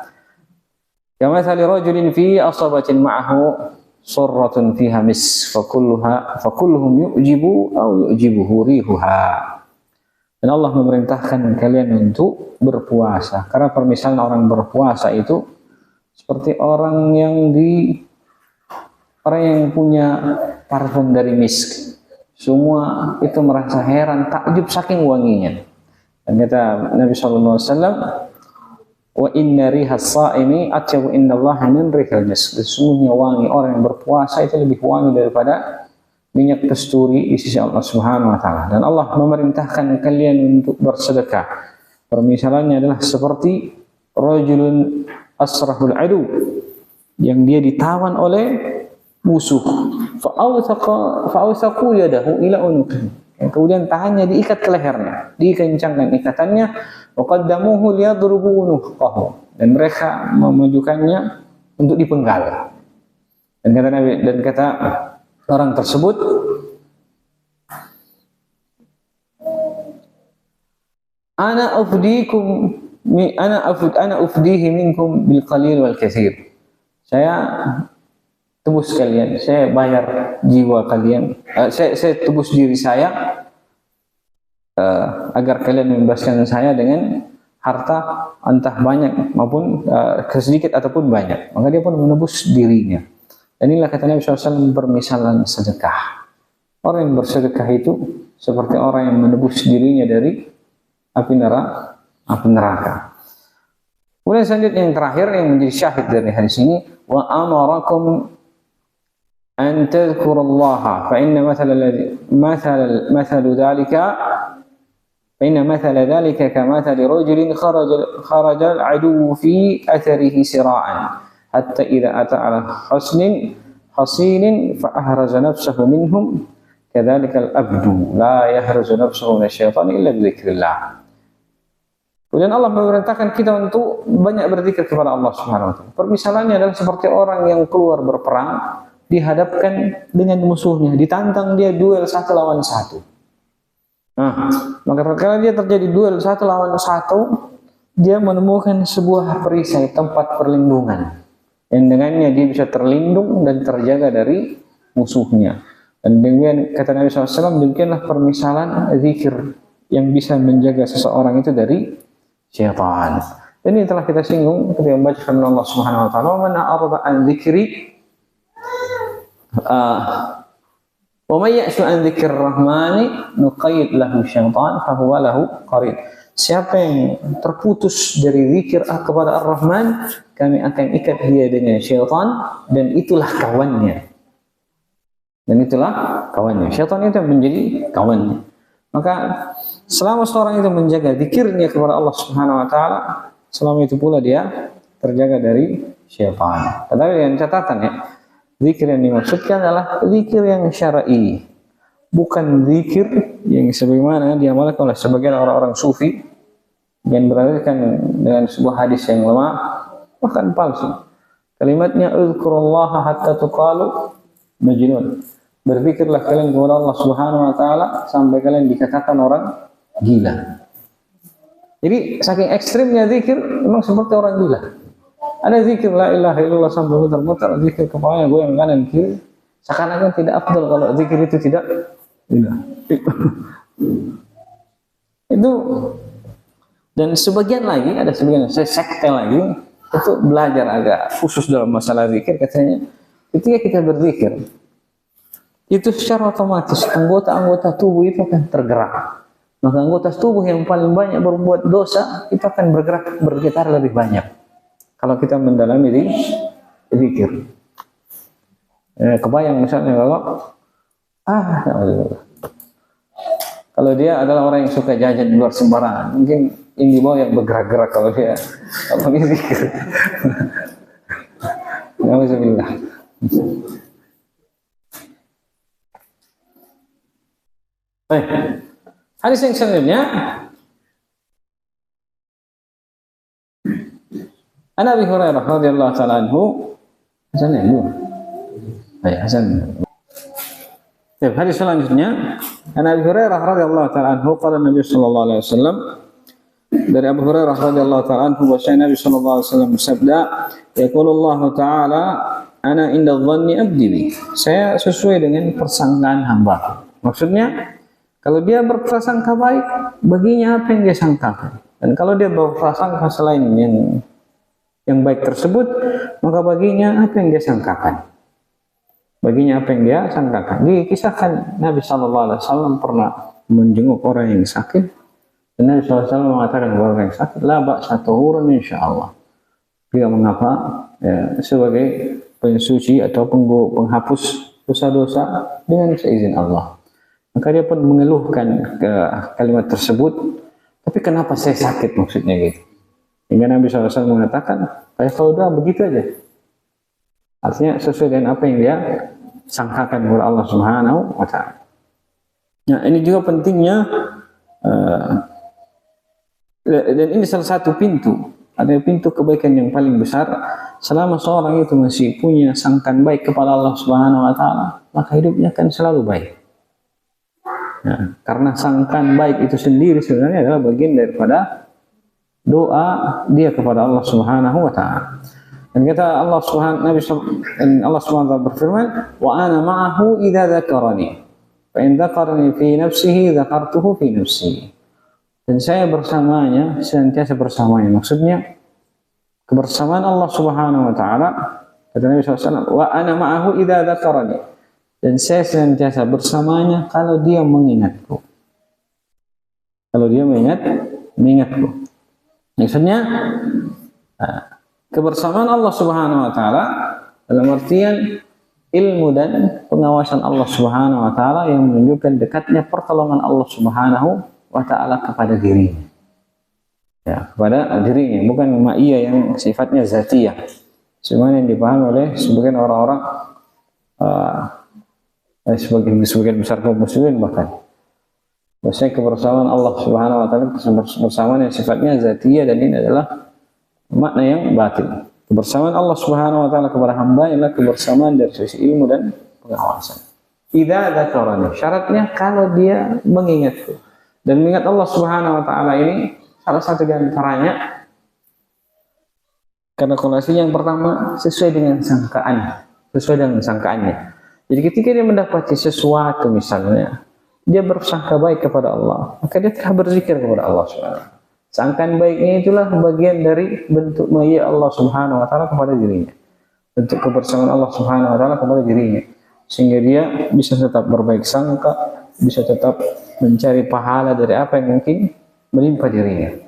Speaker 1: kamathali rajulin fi asabatin ma'ahu surratun fiha mis fakulluhum yu'jibu aw yu'jibuhu rihuha. Dan Allah memerintahkan kalian untuk berpuasa, karena permisalan orang berpuasa itu seperti orang yang punya parfum dari misk. Semua itu merasa heran, takjub saking wanginya. Dan kata Nabi sallallahu alaihi wasallam, wa inna rihas saimi atyabu indallahi min rihil misk. Sesungguhnya wangi orang yang berpuasa itu lebih wangi daripada minyak kasturi di sisi Allah Subhanahu wa taala. Dan Allah memerintahkan kalian untuk bersedekah. Permisalannya adalah seperti rajulun asrahul adu, yang dia ditawan oleh musuh. Fa'awsaqu yadahu ila unuqihi. Kemudian tangannya diikat ke lehernya, dikencangkan ikatannya, wa qaddamuhu liyadrubu unuqahu, dan mereka memajukannya untuk dipenggal. Dan kata Nabi, dan kata orang tersebut, ana ufdihi minkum bil qalil wal katsir. Saya tebus kalian, saya bayar jiwa kalian, saya tebus diri saya agar kalian membebaskan saya dengan harta entah banyak maupun sedikit ataupun banyak. Maka dia pun menebus dirinya. Dan inilah kata Nabi SAW permisalan sedekah. Orang yang bersedekah itu seperti orang yang menebus dirinya dari api neraka. Kemudian selanjutnya yang terakhir yang menjadi syahid dari hadis ini, wa amarakum an tadhkurullaha fa inna mathala dhalika kamathali rajulin kharaja al-'aduwwu fi atharihi sira'an hatta idza ata 'ala hasinin fa ahraza nafsahu minhum kadzalika al-abdu la yahrazu nafsahu minasyaitan illa bi dzikrillah. Kemudian Allah memerintahkan kita untuk banyak berzikir kepada Allah Subhanahu wa taala. Permisalannya adalah seperti orang yang keluar berperang, dihadapkan dengan musuhnya, ditantang dia duel satu lawan satu. Nah, maka kalau dia terjadi duel satu lawan satu, dia menemukan sebuah perisai tempat perlindungan. Yang dengannya dia bisa terlindung dan terjaga dari musuhnya. Dan demikian kata Nabi SAW, demikianlah permisalan zikir yang bisa menjaga seseorang itu dari syaitan. Dan ini telah kita singgung ketika membaca firman Allah Subhanahu wa taala, "Man a'rada an dzikri wa may ya'shu an dzikrir rahmani nuqayyid lahu syaitan fa huwa lahu qarin." Siapa yang terputus dari zikir kepada Ar-Rahman, kami akan ikat dia dengan syaitan dan itulah kawannya. Syaitan itu menjadi kawannya. Maka selama seorang itu menjaga zikirnya kepada Allah Subhanahu wa taala, selama itu pula dia terjaga dari syaitan. Tetapi dengan catatan ya, zikir yang dimaksudkan adalah zikir yang syar'i, bukan zikir yang sebagaimana diamalkan oleh sebagian orang-orang sufi yang berdasarkan dengan sebuah hadis yang lemah bahkan palsu. Kalimatnya uzkurullaha hatta tuqalu majnun. Berzikirlah kalian kepada Allah Subhanahu wa taala sampai kalian dikatakan orang gila. Jadi saking ekstrimnya zikir memang seperti orang gila. Ada zikir la ilaha illallah sampai muter-muter, zikir kepalanya goyang kanan kiri, seakan-akan tidak afdal kalau zikir itu tidak gila. Itu dan sebagian lagi ada sebagian sekte lagi itu belajar agak khusus dalam masalah zikir, katanya ketika kita berzikir itu secara otomatis anggota-anggota tubuh itu akan tergerak. Maka anggota tubuh yang paling banyak berbuat dosa itu akan bergetar lebih banyak kalau kita mendalami zikir. Kebayang misalnya kalau dia adalah orang yang suka jajan di luar sembarangan, mungkin yang di bawah yang bergerak-gerak kalau dia zikir. Alhamdulillah. Baik. Hadis yang selanjutnya, An Abi Hurairah radhiyallahu taala anhu, Hasan ya, Hasan. Baik, hadis selanjutnya, An Abi Hurairah radhiyallahu taala anhu, qala Nabi sallallahu alaihi wasallam, dari Abu Hurairah radhiyallahu taala anhu bahwa Nabi sallallahu alaihi wasallam bersabda, yaqulullahu taala, ana inda dhanni abdi bi. Saya sesuai dengan persangkaan hamba. Maksudnya, kalau dia berprasangka baik, baginya apa yang dia sangkakan. Dan kalau dia berprasangka selain yang baik tersebut, maka baginya apa yang dia sangkakan. Baginya apa yang dia sangkakan. Dikisahkan Nabi SAW pernah menjenguk orang yang sakit. Dan Nabi SAW mengatakan kepada orang yang sakit, la ba'sa tahurun insyaallah. Tidak mengapa, ya, sebagai pensuci atau penghapus dosa-dosa dengan seizin Allah. Maka dia pun mengeluhkan kalimat tersebut, tapi kenapa saya sakit maksudnya gitu. Hingga Nabi SAW mengatakan, kayak kalau udah begitu aja. Artinya sesuai dengan apa yang dia sangkakan kepada Allah Subhanahu wa taala. Nah, ini juga pentingnya dan ini salah satu pintu. Ada pintu kebaikan yang paling besar selama seorang itu masih punya sangkaan baik kepada Allah Subhanahu wa taala, maka hidupnya akan selalu baik. Nah, karena sangkaan baik itu sendiri sebenarnya adalah bagian daripada doa dia kepada Allah Subhanahu wa taala. Dan kata Allah Subhanahu wa taala berfirman, "Wa ana ma'ahu idza dzakarani, fa in dzakarani fi nafsihi dzakartuhu fi nafsi." Dan saya bersamanya, senantiasa bersamanya. Maksudnya kebersamaan Allah Subhanahu wa taala, kata Nabi SAW, "Wa ana ma'ahu idza dzakarani." dan saya senantiasa bersamanya kalau dia mengingatku. Kalau dia mengingatku. Maksudnya kebersamaan Allah Subhanahu wa taala dalam artian ilmu dan pengawasan Allah Subhanahu wa taala yang menunjukkan dekatnya pertolongan Allah Subhanahu wa taala kepada dirinya. Ya, kepada dirinya, bukan ma'iyah yang sifatnya zatiyah. Sebagaimana yang dipahami oleh sebagian orang-orang sebagian besar kaum muslimin bahkan. Bahwasanya kebersamaan Allah Subhanahu wa taala kebersamaan yang sifatnya zatiyah, dan ini adalah makna yang batil. Kebersamaan Allah Subhanahu wa taala kepada hamba ialah kebersamaan dari sisi ilmu dan pengawasan. Idza dzakarani, syaratnya kalau dia mengingatku. Dan mengingat Allah Subhanahu wa taala ini salah satu di antaranya karena kondisinya yang pertama sesuai dengan sangkaannya. Jadi ketika dia mendapati sesuatu misalnya, dia bersangka baik kepada Allah, maka dia telah berzikir kepada Allah Subhanahu. Sangkaan baiknya itulah bagian dari bentuk maya Allah Subhanahu wa taala kepada dirinya. Bentuk kebersamaan Allah Subhanahu wa taala kepada dirinya. Sehingga dia bisa tetap berbaik sangka, bisa tetap mencari pahala dari apa yang mungkin menimpa dirinya.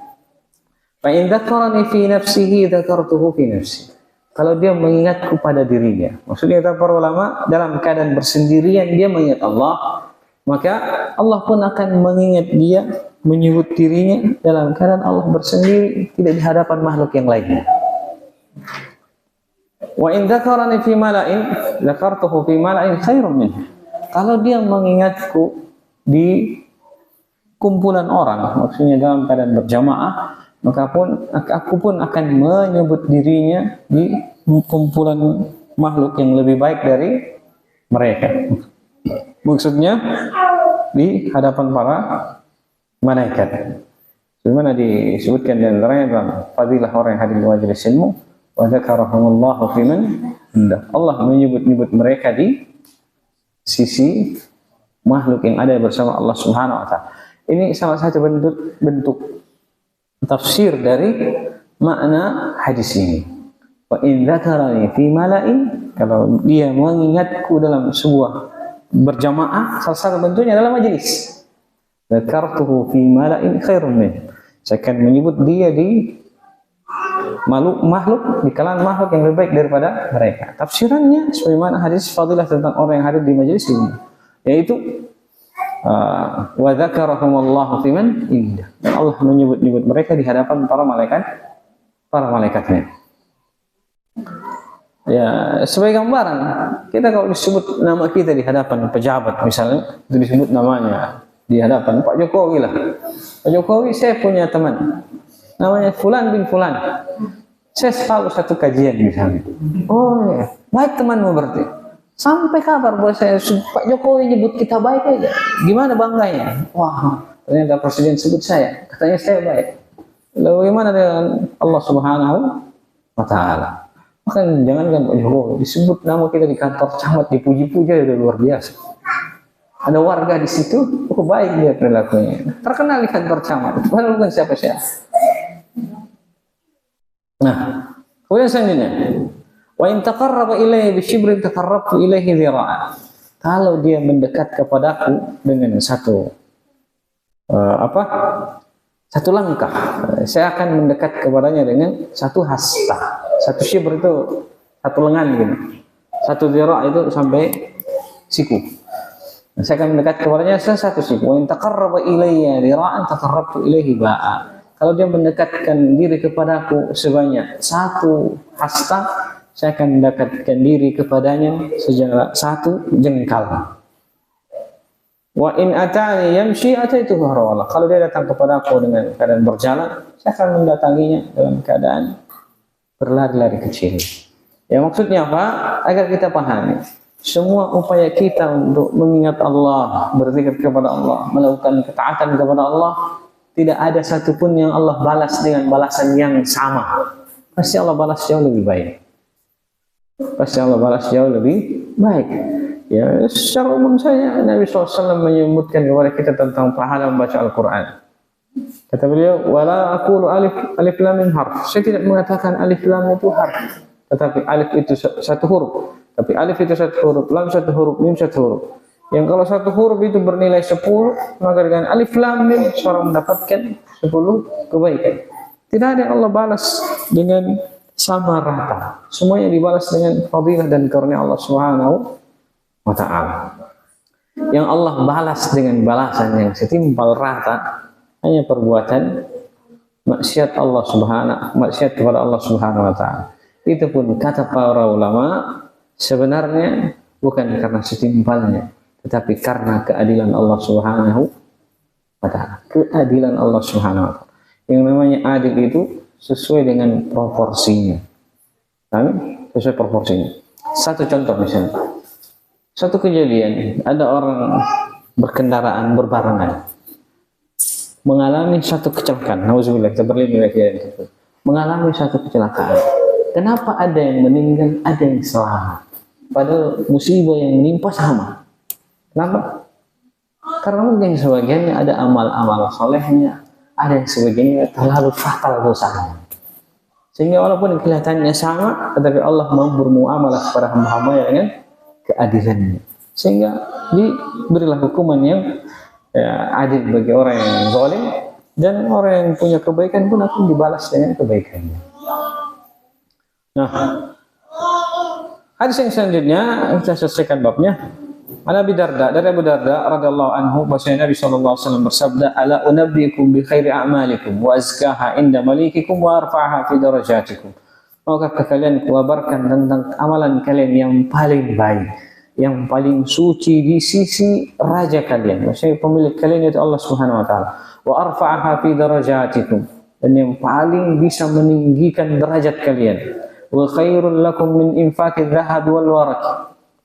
Speaker 1: Fa in dzakarani fi nafsihi dzakartuhu fi nafsi. Kalau dia mengingatku pada dirinya, maksudnya kata para ulama dalam keadaan bersendirian dia mengingat Allah, maka Allah pun akan mengingat dia, menyebut dirinya dalam keadaan Allah bersendiri, tidak di hadapan makhluk yang lainnya. Wa in dzakarani fi mala'in dzakartuhu fi mala'in khairum minhu. Kalau dia mengingatku di kumpulan orang, maksudnya dalam keadaan berjamaah, maka aku pun akan menyebut dirinya di kumpulan makhluk yang lebih baik dari mereka. Maksudnya di hadapan para malaikat. Bagaimana disebutkan di antaranya dalam fadilah orang yang hadir di majelis ilmu, wa dzakarahumullahu fi man indah. Allah menyebut mereka di sisi makhluk yang ada bersama Allah Subhanahu wa taala. Ini salah satu bentuk tafsir dari makna hadis ini. Wa in dzakarani fi mala'in, kalau dia mengingatku dalam sebuah berjamaah, salah satu bentuknya adalah majelis. Dzakartuhu fi mala'in khairum min. Saya akan menyebut dia di makhluk di kalangan makhluk yang lebih baik daripada mereka. Tafsirannya sebagaimana hadis fadilah tentang orang yang hadir di majelis ini, yaitu wa dzakarahumullahu fi man indah. Allah menyebut mereka di hadapan para malaikatnya. Ya, sebagai gambaran, kita kalau disebut nama kita di hadapan pejabat misalnya, itu disebut namanya di hadapan Pak Jokowi lah. Pak Jokowi, saya punya teman namanya Fulan bin Fulan. Saya selalu satu kajian misalnya. Oh ya, baik temanmu berarti. Sampai kabar bahwa saya Pak Jokowi nyebut kita baik aja. Gimana bangganya? Wah, ternyata presiden sebut saya, katanya saya baik. Lalu bagaimana dengan Allah Subhanahu wa taala? Maka jangankan Pak Jokowi, disebut nama kita di kantor camat, dipuji-puji itu luar biasa. Ada warga di situ, oh baik dia perilakunya. Terkenal di kantor camat, padahal bukan siapa-siapa. Nah, kemudian selanjutnya, wa in taqarraba ilayya bi shibrin taqarrabtu ilayhi dhira'a. Kalau dia mendekat kepadaku dengan satu langkah, saya akan mendekat kepadanya dengan satu hasta. Satu shibr itu satu lengan gitu. Satu dhira' itu sampai siku. Saya akan mendekat kepadanya satu siku. Wa in taqarraba ilayya dhira'an taqarrabtu ilayhi ba'a. Kalau dia mendekatkan diri kepadaku sebanyak satu hasta, saya akan mendekatkan diri kepadanya satu jengkal. Wa in atani yamshi ataituhu harwala. Kalau dia datang kepadaku dengan keadaan berjalan, saya akan mendatanginya dalam keadaan berlari-lari kecil. Ya, maksudnya apa? Agar kita pahami, semua upaya kita untuk mengingat Allah, berzikir kepada Allah, melakukan ketaatan kepada Allah, tidak ada satupun yang Allah balas dengan balasan yang sama. Pasti Allah balas jauh lebih baik. Ya, secara umum saja Nabi SAW menyebutkan kepada kita tentang pahala membaca Al-Quran. Kata beliau, wala aqulu alif lam mim harf. Saya tidak mengatakan alif lam itu harf, tetapi alif itu satu huruf. Tapi alif itu satu huruf, lam satu huruf, mim satu huruf. Yang kalau satu huruf itu bernilai 10, maka dengan alif lam mim seorang mendapatkan 10 kebaikan. Tidak ada yang Allah balas dengan sama rata. Semuanya dibalas dengan fadilah dan karunia Allah Subhanahu wa taala. Yang Allah balas dengan balasan yang setimpal rata hanya perbuatan maksiat Allah maksiat kepada Allah Subhanahu wa taala. Itu pun kata para ulama sebenarnya bukan karena setimpalnya, tetapi karena keadilan Allah Subhanahu wa taala. Keadilan Allah Subhanahu wa taala. Yang namanya adil itu sesuai dengan proporsinya. Sesuai proporsinya. Satu contoh misalnya. Satu kejadian, ada orang berkendaraan berbarengan mengalami satu kecelakaan. Nauzubillah, kita berlindung dari kejadian itu. Mengalami satu kecelakaan. Kenapa ada yang meninggal, ada yang selamat? Padahal musibah yang menimpa sama. Kenapa? Karena mungkin sebagiannya ada amal-amal solehnya, ada yang sebagiannya terlalu fatal dosanya. Sehingga walaupun kelihatannya sama, tetapi Allah mau bermuamalah kepada hamba-hamba dengan keadilannya. Sehingga diberilah hukuman yang adil bagi orang yang zalim, dan orang yang punya kebaikan pun akan dibalas dengan kebaikannya. Nah, hadis yang selanjutnya kita selesaikan babnya. Dari Abu Darda radhiyallahu anhu, bahwasanya Nabi sallallahu alaihi wasallam bersabda, "Ala unabbiukum bi khairi a'malikum wa azkaha inda malikikum wa arfa'aha fi darajatikum." Maukah kalian kabarkan tentang amalan kalian yang paling baik, yang paling suci di sisi raja kalian, maksudnya pemilik kalian itu Allah Subhanahu wa taala. Wa arfa'aha fi darajatikum, dan yang paling bisa meninggikan derajat kalian. Wa khairul lakum min infaqid dhahab wal waraq,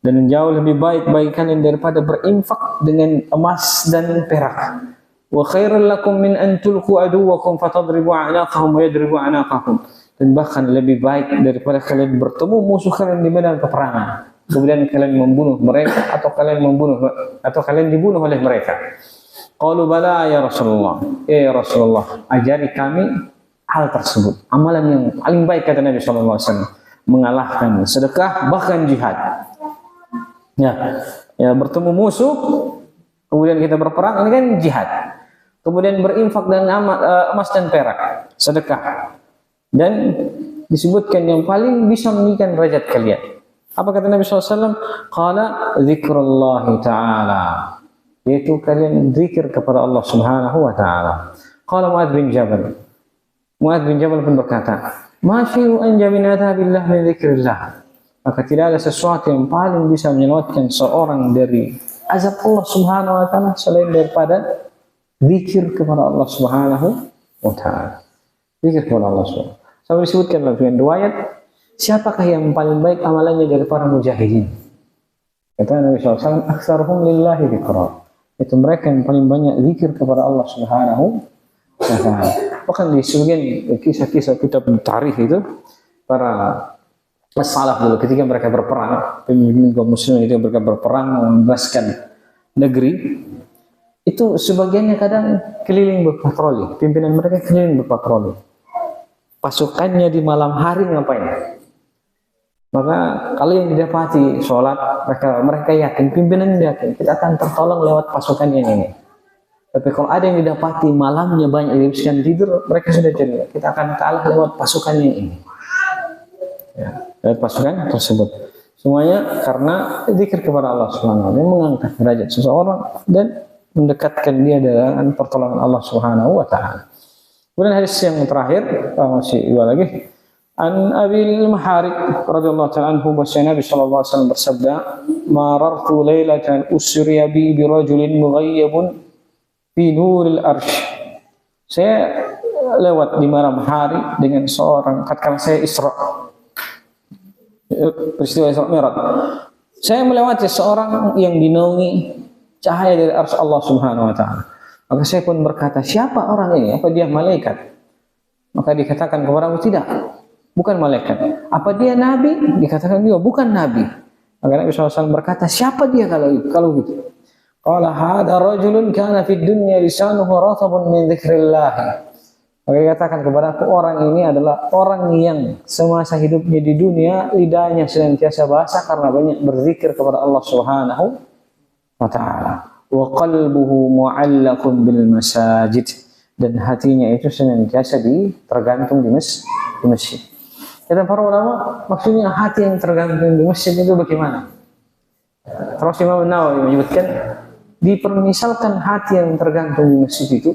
Speaker 1: dan jauh lebih baik bagi kalian daripada berinfak dengan emas dan perak. Wa khairul lakum min an tulqu aduwakum fatadribu a'naqahum wa yadribu a'naqakum, dan bahkan lebih baik daripada kalian bertemu musuh kalian di medan peperangan, kemudian kalian membunuh mereka atau kalian dibunuh oleh mereka. Qalu bala ya Rasulullah. Ya Rasulullah, ajari kami hal tersebut. Amalan yang paling baik, kata Nabi sallallahu alaihi wasallam, mengalahkan sedekah bahkan jihad. Ya, bertemu musuh kemudian kita berperang, ini kan jihad. Kemudian berinfak dan emas dan perak, sedekah. Dan disebutkan yang paling bisa meninggikan derajat kalian. Apa kata Nabi SAW? Qala zikrullahi ta'ala, yaitu kalian zikir kepada Allah Subhanahu wa ta'ala. Qala Mu'adz bin Jabal. Mu'adz bin Jabal pun berkata, ma fi'u anja min adzabillah min zikrillah. Maka tidak ada sesuatu yang paling bisa menyelamatkan seorang dari azab Allah Subhanahu wa ta'ala selain daripada zikir kepada Allah Subhanahu wa ta'ala. Zikir kepada Allah Subhanahu. Sampai disebutkan dalam riwayat, siapakah yang paling baik amalannya dari para mujahidin? Kata Nabi SAW, aktsaruhum lillahi dzikra. Itu mereka yang paling banyak zikir kepada Allah Subhanahu wa ta'ala. Bahkan di sebagian kisah-kisah kitab tarikh itu, para salaf dulu ketika mereka berperang, pemimpin kaum muslimin itu mereka berperang membebaskan negeri, itu sebagiannya kadang keliling berpatroli, pimpinan mereka keliling berpatroli. Pasukannya di malam hari ngapain? Maka kalau yang didapati sholat, mereka yakin, pimpinan yakin kita akan tertolong lewat pasukan yang ini. Tapi kalau ada yang didapati malamnya banyak dihabiskan tidur, mereka sudah jadi kita akan kalah lewat pasukan yang ini. Ya, lewat pasukan tersebut. Semuanya karena zikir kepada Allah Subhanahu wa taala, mengangkat derajat seseorang dan mendekatkan dia dengan pertolongan Allah Subhanahu wa taala. Kemudian hadis yang terakhir, masih dua lagi. An Abil Maharik radhiyallahu ta'ala anhu, bahwasanya Nabi sallallahu alaihi wasallam bersabda, "Marartu lailatan usriya bi rajulin mughayyabun fi nuril arsy." Saya lewat di malam hari dengan seorang, ketika saya Isra, peristiwa Isra Mi'raj. Saya melewati seorang yang dinaungi cahaya dari arsy Allah Subhanahu wa taala. Maka saya pun berkata, siapa orang ini? Apa dia malaikat? Maka dikatakan kepada aku, tidak, bukan malaikat. Apa dia nabi? Dikatakan juga bukan nabi. Maka Nabi SAW berkata, siapa dia kalau gitu? Qala hadha rajulun kana fid dunya lisanuhu ratabun min dzikrillah. Maka dikatakan kepada aku, orang ini adalah orang yang semasa hidupnya di dunia lidahnya senantiasa basah karena banyak berzikir kepada Allah Subhanahu wa taala. Wa qalbuhu mu'allaqun bil masajid, dan hatinya itu senantiasa tergantung di masjid. Kata para ulama, maksudnya hati yang tergantung di masjid itu bagaimana? Terus Imam Nawawi menyebutkan, dipermisalkan hati yang tergantung di masjid itu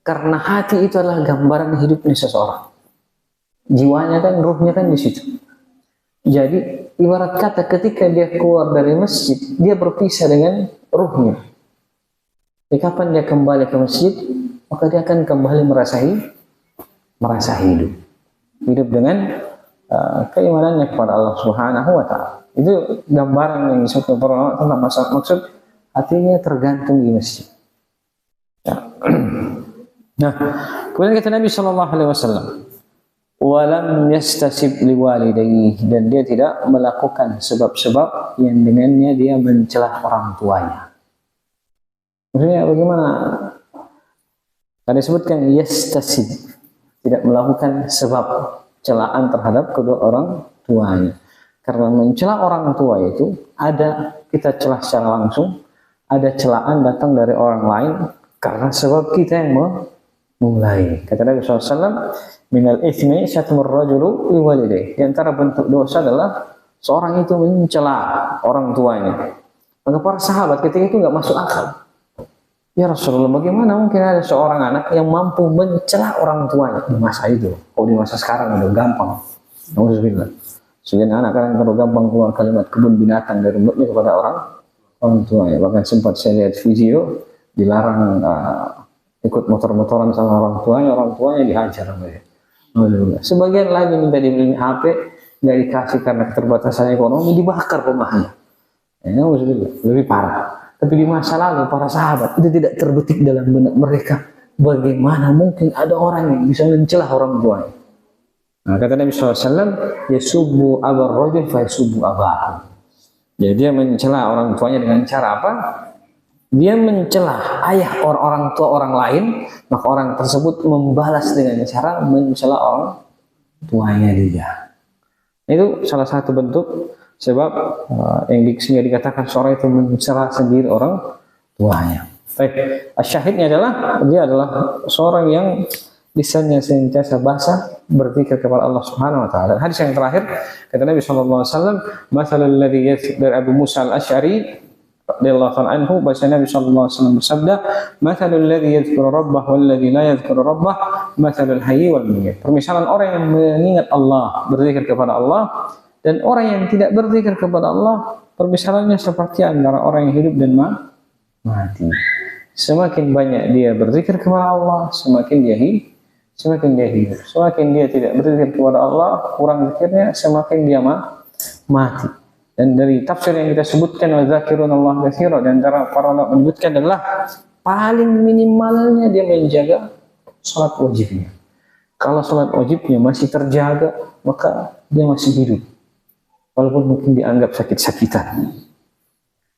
Speaker 1: karena hati itu adalah gambaran hidupnya seseorang. Jiwanya kan, ruhnya kan di situ. Jadi ibarat kata ketika dia keluar dari masjid, dia berpisah dengan ruhnya. Jadi kapan dia kembali ke masjid, maka dia akan kembali merasa hidup dengan keimanannya kepada Allah Subhanahu wa taala. Itu gambaran yang disebutkan para ulama tentang maksud hatinya tergantung di masjid. Ya. Nah, kemudian kata Nabi sallallahu alaihi wasallam, "Walam yastasib liwalidayhi," dan dia tidak melakukan sebab-sebab yang dengannya dia mencela orang tuanya. Maksudnya bagaimana? Tadi disebutkan yastasib, tidak melakukan sebab celaan terhadap kedua orang tuanya. Karena mencela orang tua itu ada kita celah secara langsung, ada celaan datang dari orang lain karena sebab kita yang memulai. Kata Nabi SAW, minal ithmi syatmur rajulu liwalidayhi. Di antara bentuk dosa adalah seorang itu mencela orang tuanya. Maka para sahabat ketika itu nggak masuk akal. Ya Rasulullah, bagaimana mungkin ada seorang anak yang mampu mencela orang tuanya di masa itu? Kalau di masa sekarang udah gampang. Alhamdulillah. Sebagian anak kan kalau gampang keluar kalimat kebun binatang dari mulutnya kepada orang tuanya. Bahkan sempat saya lihat video dilarang ikut motor-motoran sama orang tuanya dihajar. Sebagian lagi minta dibeli HP, nggak dikasih karena keterbatasan ekonomi, dibakar rumahnya. Lebih parah. Tapi di masa lalu para sahabat itu tidak terbetik dalam benak mereka. Bagaimana mungkin ada orang yang bisa mencela orang tuanya? Nah, kata Nabi SAW, yasubbu abar rajul fa yasubbu abahu. Jadi dia mencela orang tuanya dengan cara apa? Dia mencela ayah orang tua orang lain, maka orang tersebut membalas dengan cara mencela orang tuanya dia. Itu salah satu bentuk sebab yang sehingga dikatakan seorang itu mencela sendiri orang tuanya. Baik, syahidnya adalah dia adalah seorang yang lisannya senantiasa basah berzikir kepada Allah Subhanahu wa taala. Hadis yang terakhir kata Nabi sallallahu alaihi wasallam, "Matsalul ladzi dari Abu Musa al-Asy'ari radhiyallahu anhu, bahwa Nabi sallallahu alaihi wasallam bersabda, "Matsalul ladzi yadhkuru rabbah wal ladzi la yadhkuru rabbah, matsalul hayy wal mayyit." Permisalan orang yang mengingat Allah, berzikir kepada Allah, dan orang yang tidak berzikir kepada Allah, permisalannya seperti antara orang yang hidup dan mati. Semakin banyak dia berzikir kepada Allah, semakin dia hidup. Semakin dia tidak berzikir kepada Allah, kurang zikirnya, semakin dia mati. Dan dari tafsir yang kita sebutkan, wa zakirunallaha katsiran, dan antara para ulama menyebutkan adalah paling minimalnya dia menjaga salat wajibnya. Kalau salat wajibnya masih terjaga, maka dia masih hidup. Walaupun mungkin dianggap sakit-sakitan.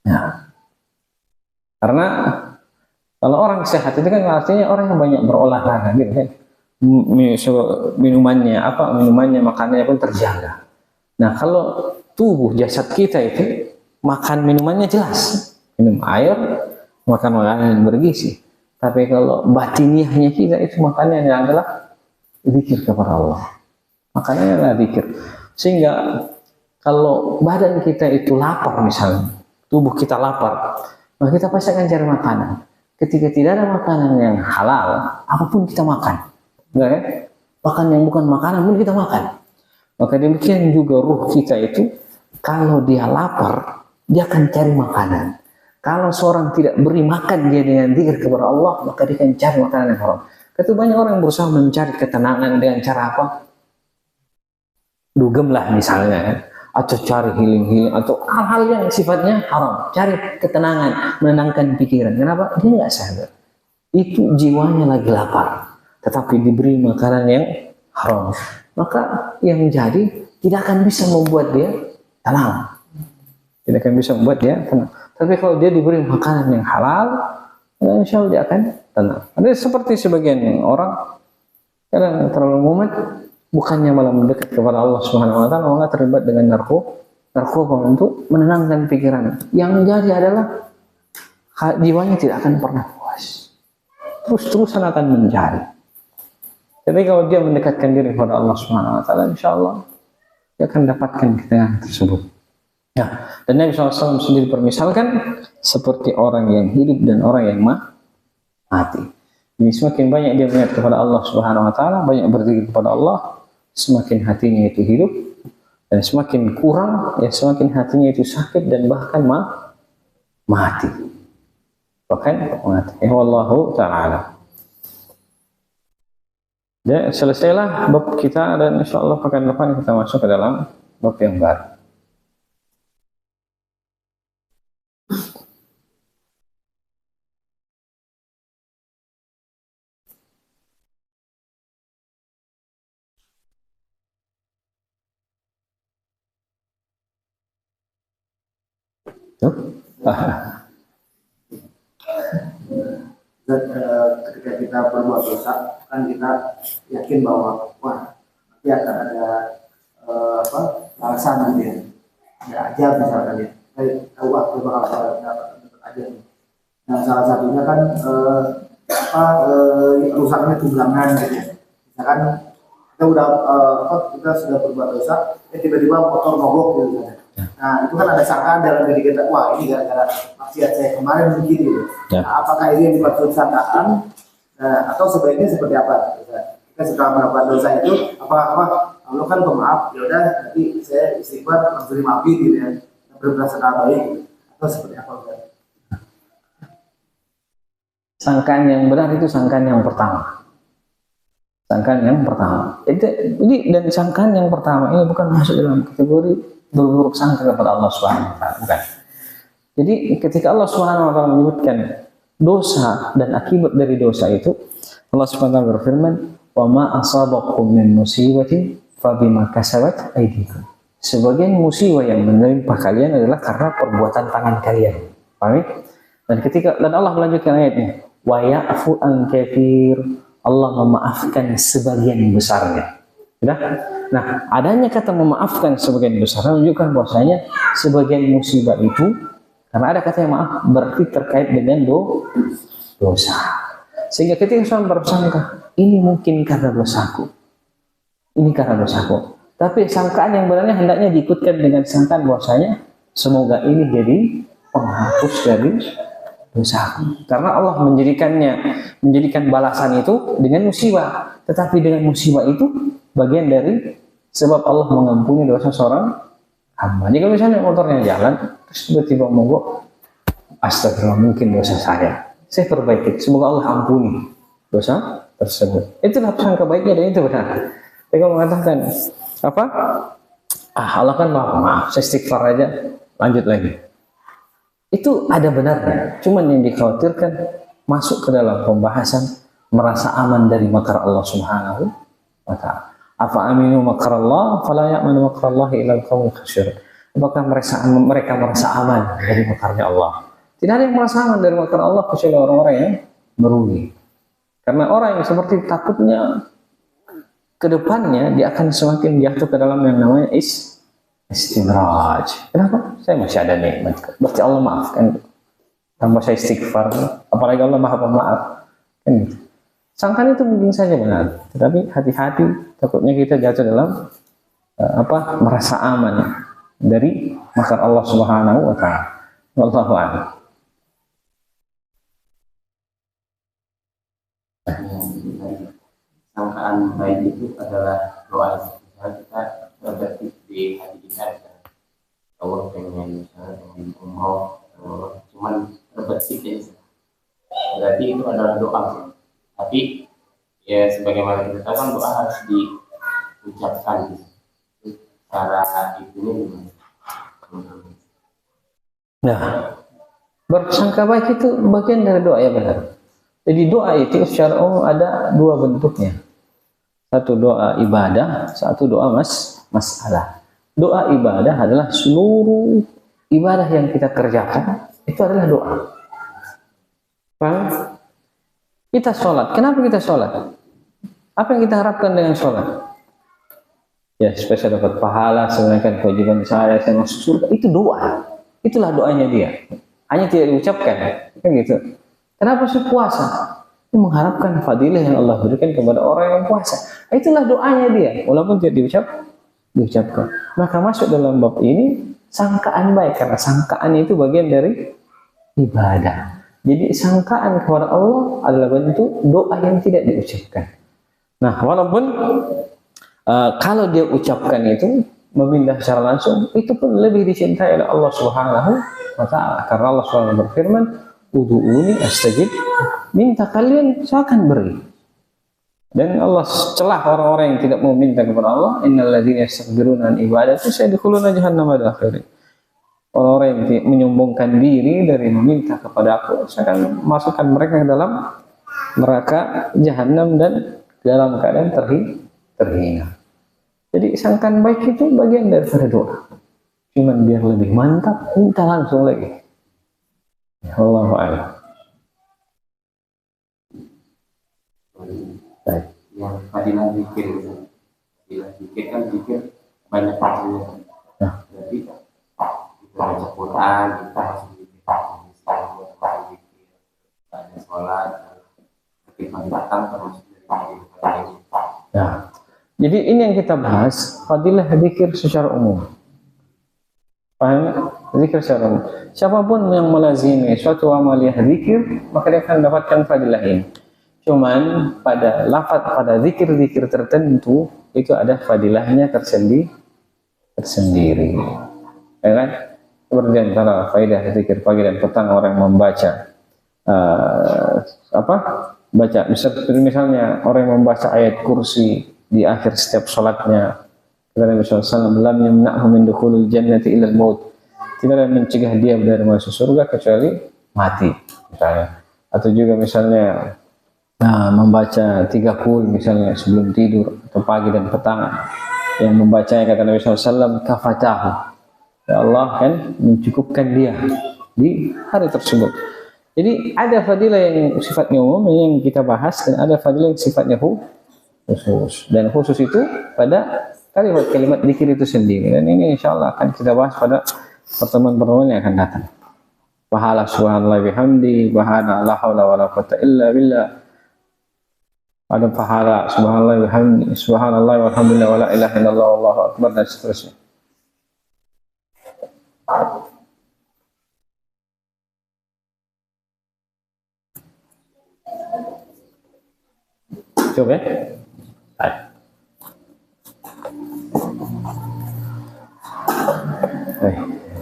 Speaker 1: Nah, karena kalau orang sehat itu kan artinya orang yang banyak berolahraga gitu kan. Minumannya, makanannya pun terjaga. Nah, kalau tubuh jasad kita itu makan minumannya jelas, minum air, makan makanan yang bergizi. Tapi kalau batiniahnya kita itu makanannya adalah zikir kepada Allah. Makanannya adalah zikir. Sehingga kalau badan kita itu lapar misalnya, tubuh kita lapar, maka kita pasti akan cari makanan. Ketika tidak ada makanan yang halal, apapun kita makan. Enggak ya? Bahkan yang bukan makanan pun kita makan. Maka demikian juga ruh kita itu, kalau dia lapar, dia akan cari makanan. Kalau seorang tidak beri makan dia dengan zikir kepada Allah, maka dia akan cari makanan yang haram. Ketika banyak orang yang berusaha mencari ketenangan dengan cara apa? Dugem lah misalnya, atau cari healing, atau hal-hal yang sifatnya haram. Cari ketenangan, menenangkan pikiran. Kenapa? Dia nggak sadar. Itu jiwanya lagi lapar, tetapi diberi makanan yang haram, maka yang jadi tidak akan bisa membuat dia tenang. Tidak akan bisa membuat dia tenang. Tapi kalau dia diberi makanan yang halal, insya Allah dia akan tenang. Ada seperti sebagian orang kadang terlalu mumet, bukannya malah mendekat kepada Allah Subhanahu Wa Taala, malah terlibat dengan narkoba untuk menenangkan pikiran. Yang jadi adalah jiwanya tidak akan pernah puas, terus-terusan akan mencari. Jadi kalau dia mendekatkan diri kepada Allah Subhanahu Wa Taala, insya Allah dia akan dapatkan ketenangan tersebut. Nah, dan Nabi SAW sendiri permisalkan seperti orang yang hidup dan orang yang mati. Jadi semakin banyak dia mengingat kepada Allah Subhanahu Wa Taala, banyak berzikir kepada Allah, semakin hatinya itu hidup, dan semakin kurang, ya semakin hatinya itu sakit dan bahkan mati. Bahkan mati. Wallahu ta'ala. Ya, selesailah bab kita dan insya Allah pekan depan kita masuk ke dalam bab yang baru.
Speaker 2: Ketika kita berbuat dosa, kan kita yakin bahwa wah nanti akan ada balasan nanti ya, ada ajar misalkan ya, tahu aku bakal dapat ajar. Nah salah satunya kan rusaknya tunggangan gitu ya. Misalkan kita kita sudah berbuat dosa, tiba-tiba motor mogok gitu kan. Nah itu kan ada sangkaan dalam diri kita, wah ini gara-gara maksiat saya kemarin begini gitu. Nah, apakah ini yang dimaksud sangkaan atau sebaiknya seperti apa? Kita setelah melakukan dosa itu apa Allah kan pemaaf, ya udah nanti saya istighfar langsung dimaafin gitu ya, berprasangka baik gitu. Atau seperti apa?
Speaker 1: Sangkaan yang benar itu sangkaan yang pertama. Sangkaan yang pertama. Ini dan sangkaan yang pertama ini bukan masuk dalam kategori berburuk sangka kepada Allah Subhanahu Wa Taala, bukan. Jadi ketika Allah Subhanahu Wa Taala menyebutkan dosa dan akibat dari dosa itu, Allah Subhanahu Wa Taala berfirman, "Wa ma asabakum min musibatin fabima kasabat aydikum." Sebagian musibah yang menimpa kalian adalah karena perbuatan tangan kalian. Paham? Dan Allah melanjutkan ayatnya, "Wa ya'fu an katsir." Allah memaafkan sebagian besarnya. Sudah? Nah, adanya kata memaafkan sebagian besar menunjukkan bahwasanya sebagian musibah itu karena ada kata yang maaf berarti terkait dengan dosa. Sehingga ketika seorang bersangka, ini mungkin karena dosaku. Ini karena dosaku. Tapi sangkaan yang benarnya hendaknya diikutkan dengan sangkaan bahwasanya semoga ini jadi penghapus dari dosaku. Karena Allah menjadikan balasan itu dengan musibah. Tetapi dengan musibah itu bagian dari sebab Allah mengampuni dosa seorang hamba. Jika misalnya motornya jalan, terus tiba-tiba mogok, astagfirullah mungkin dosa saya perbaiki, semoga Allah ampuni dosa tersebut. Itulah sangka baiknya dan itu benar. Jika mengatakan apa? Allah kan maaf, saya istighfar aja, lanjut lagi. Itu ada benarnya. Cuman yang dikhawatirkan masuk ke dalam pembahasan merasa aman dari makar Allah Subhanahu wa Ta'ala. Afa aminu makarallah fala ya'manu makarallahi illa al-qaumul khasir. Apakah mereka merasa aman dari makarnya Allah? Tidak ada yang merasa aman dari makar Allah kecuali orang-orang yang merugi. Karena orang yang seperti takutnya ke depannya dia akan semakin jatuh ke dalam yang namanya istidraj. Kenapa? Saya masih ada nikmat. Berarti Allah maafkan. Tanpa saya istighfar, apalagi Allah Maha Pemaaf. Kan gitu. Sangkaan itu mungkin saja benar, tetapi hati-hati takutnya kita jatuh dalam merasa aman dari makar Allah Subhanahu wa Ta'ala. Wallahu a'lam.
Speaker 3: Sangkaan baik itu adalah doa. Misalnya kita berarti di hati kita Allah pengen umroh, cuman terbersih deh. Berarti itu adalah doa. Tapi ya sebagaimana kita tahu kan doa harus diucapkan. Cara itunya gimana?
Speaker 1: Nah, bersangka baik itu bagian dari doa ya benar. Jadi doa itu secara umum ada dua bentuknya. Satu doa ibadah, satu doa masalah. Doa ibadah adalah seluruh ibadah yang kita kerjakan itu adalah doa. Paham? Kita sholat. Kenapa kita sholat? Apa yang kita harapkan dengan sholat? Ya, supaya saya dapat pahala, selesaikan kewajiban saya masuk surga. Itu doa. Itulah doanya dia. Hanya tidak diucapkan. Kan gitu. Kenapa sih puasa? Dia mengharapkan fadilah yang Allah berikan kepada orang yang puasa. Itulah doanya dia. Walaupun tidak diucapkan. Maka masuk dalam bab ini sangkaan baik. Karena sangkaan itu bagian dari ibadah. Jadi sangkaan kepada Allah adalah bentuk doa yang tidak diucapkan. Nah, walaupun kalau dia ucapkan itu meminta secara langsung, itu pun lebih dicintai oleh Allah Subhanahu wa Ta'ala. Karena Allah Subhanahu berfirman, "Ud'uuni astajib." Minta kalian, saya akan beri. Dan Allah celah orang-orang yang tidak mau minta kepada Allah, "Innal ladzina yastakbiruna an ibadati sayadkhuluna jahannama dakhirin." Orang-orang yang menyombongkan diri dari meminta kepada aku, saya akan masukkan mereka ke dalam neraka jahanam dan dalam keadaan terhina. Jadi sangkaan baik itu bagian daripada doa. Cuman biar lebih mantap, minta langsung lagi. Ya Allah a'lam. Baik.
Speaker 3: Yang fadilah zikir, kan zikir banyak pasalnya.
Speaker 1: Nah.
Speaker 3: Jadi kita baca Quran, kita masuk zikir, ada sholat, ketika datang termasuk dari ini.
Speaker 1: Nah, jadi ini yang kita bahas, fadilah zikir secara umum. Paham? Zikir secara umum. Siapapun yang melazimi suatu amaliyah zikir, maka dia akan mendapatkan fadilah ini. Cuman pada lafaz, pada zikir-zikir tertentu itu ada fadilahnya tersendiri. Ya kan? Seperti antara faedah zikir pagi dan petang orang membaca misalnya orang yang membaca ayat kursi di akhir setiap sholatnya. Kata Nabi SAW, "Lam yamna'hu min dukhulil jannati illa al-maut." Tidak ada mencegah dia dari masuk surga kecuali mati, misalnya. Atau juga misalnya membaca 30 misalnya sebelum tidur atau pagi dan petang. Yang membacanya, kata Nabi SAW, kafatahu. Ya Allah kan mencukupkan dia di hari tersebut. Jadi ada fadilah yang sifatnya umum yang kita bahas, dan ada fadilah yang sifatnya khusus. Dan khusus itu pada kalimat-kalimat zikir itu sendiri. Dan ini insya Allah akan kita bahas pada pertemuan-pertemuan yang akan datang. Pahala subhanallah bihamdi, pahala la haula wala quwwata illa billah. Ada pahala subhanallah bihamdi, subhanallah walhamdulillah wala ilaha illallah wallahu akbar, dan seterusnya. Coba.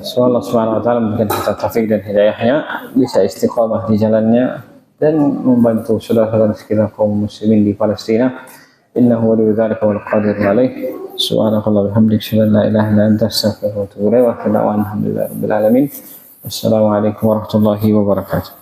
Speaker 1: Semoga Allah Subhanahu wa Ta'ala memberikan kita taufik dan hidayahnya, bisa istiqamah di jalannya, dan membantu saudara-saudara sekitar kaum muslimin di Palestina. Innahu waliyyu dzalika wal qadiru alaih. Subhanallahi bihamdihi, asyhadu an la ilaha illa anta, astaghfiruka wa atubu ilaik. Wa alhamdulillahi rabbil alamin. Wassalamu alaikum warahmatullahi wabarakatuh.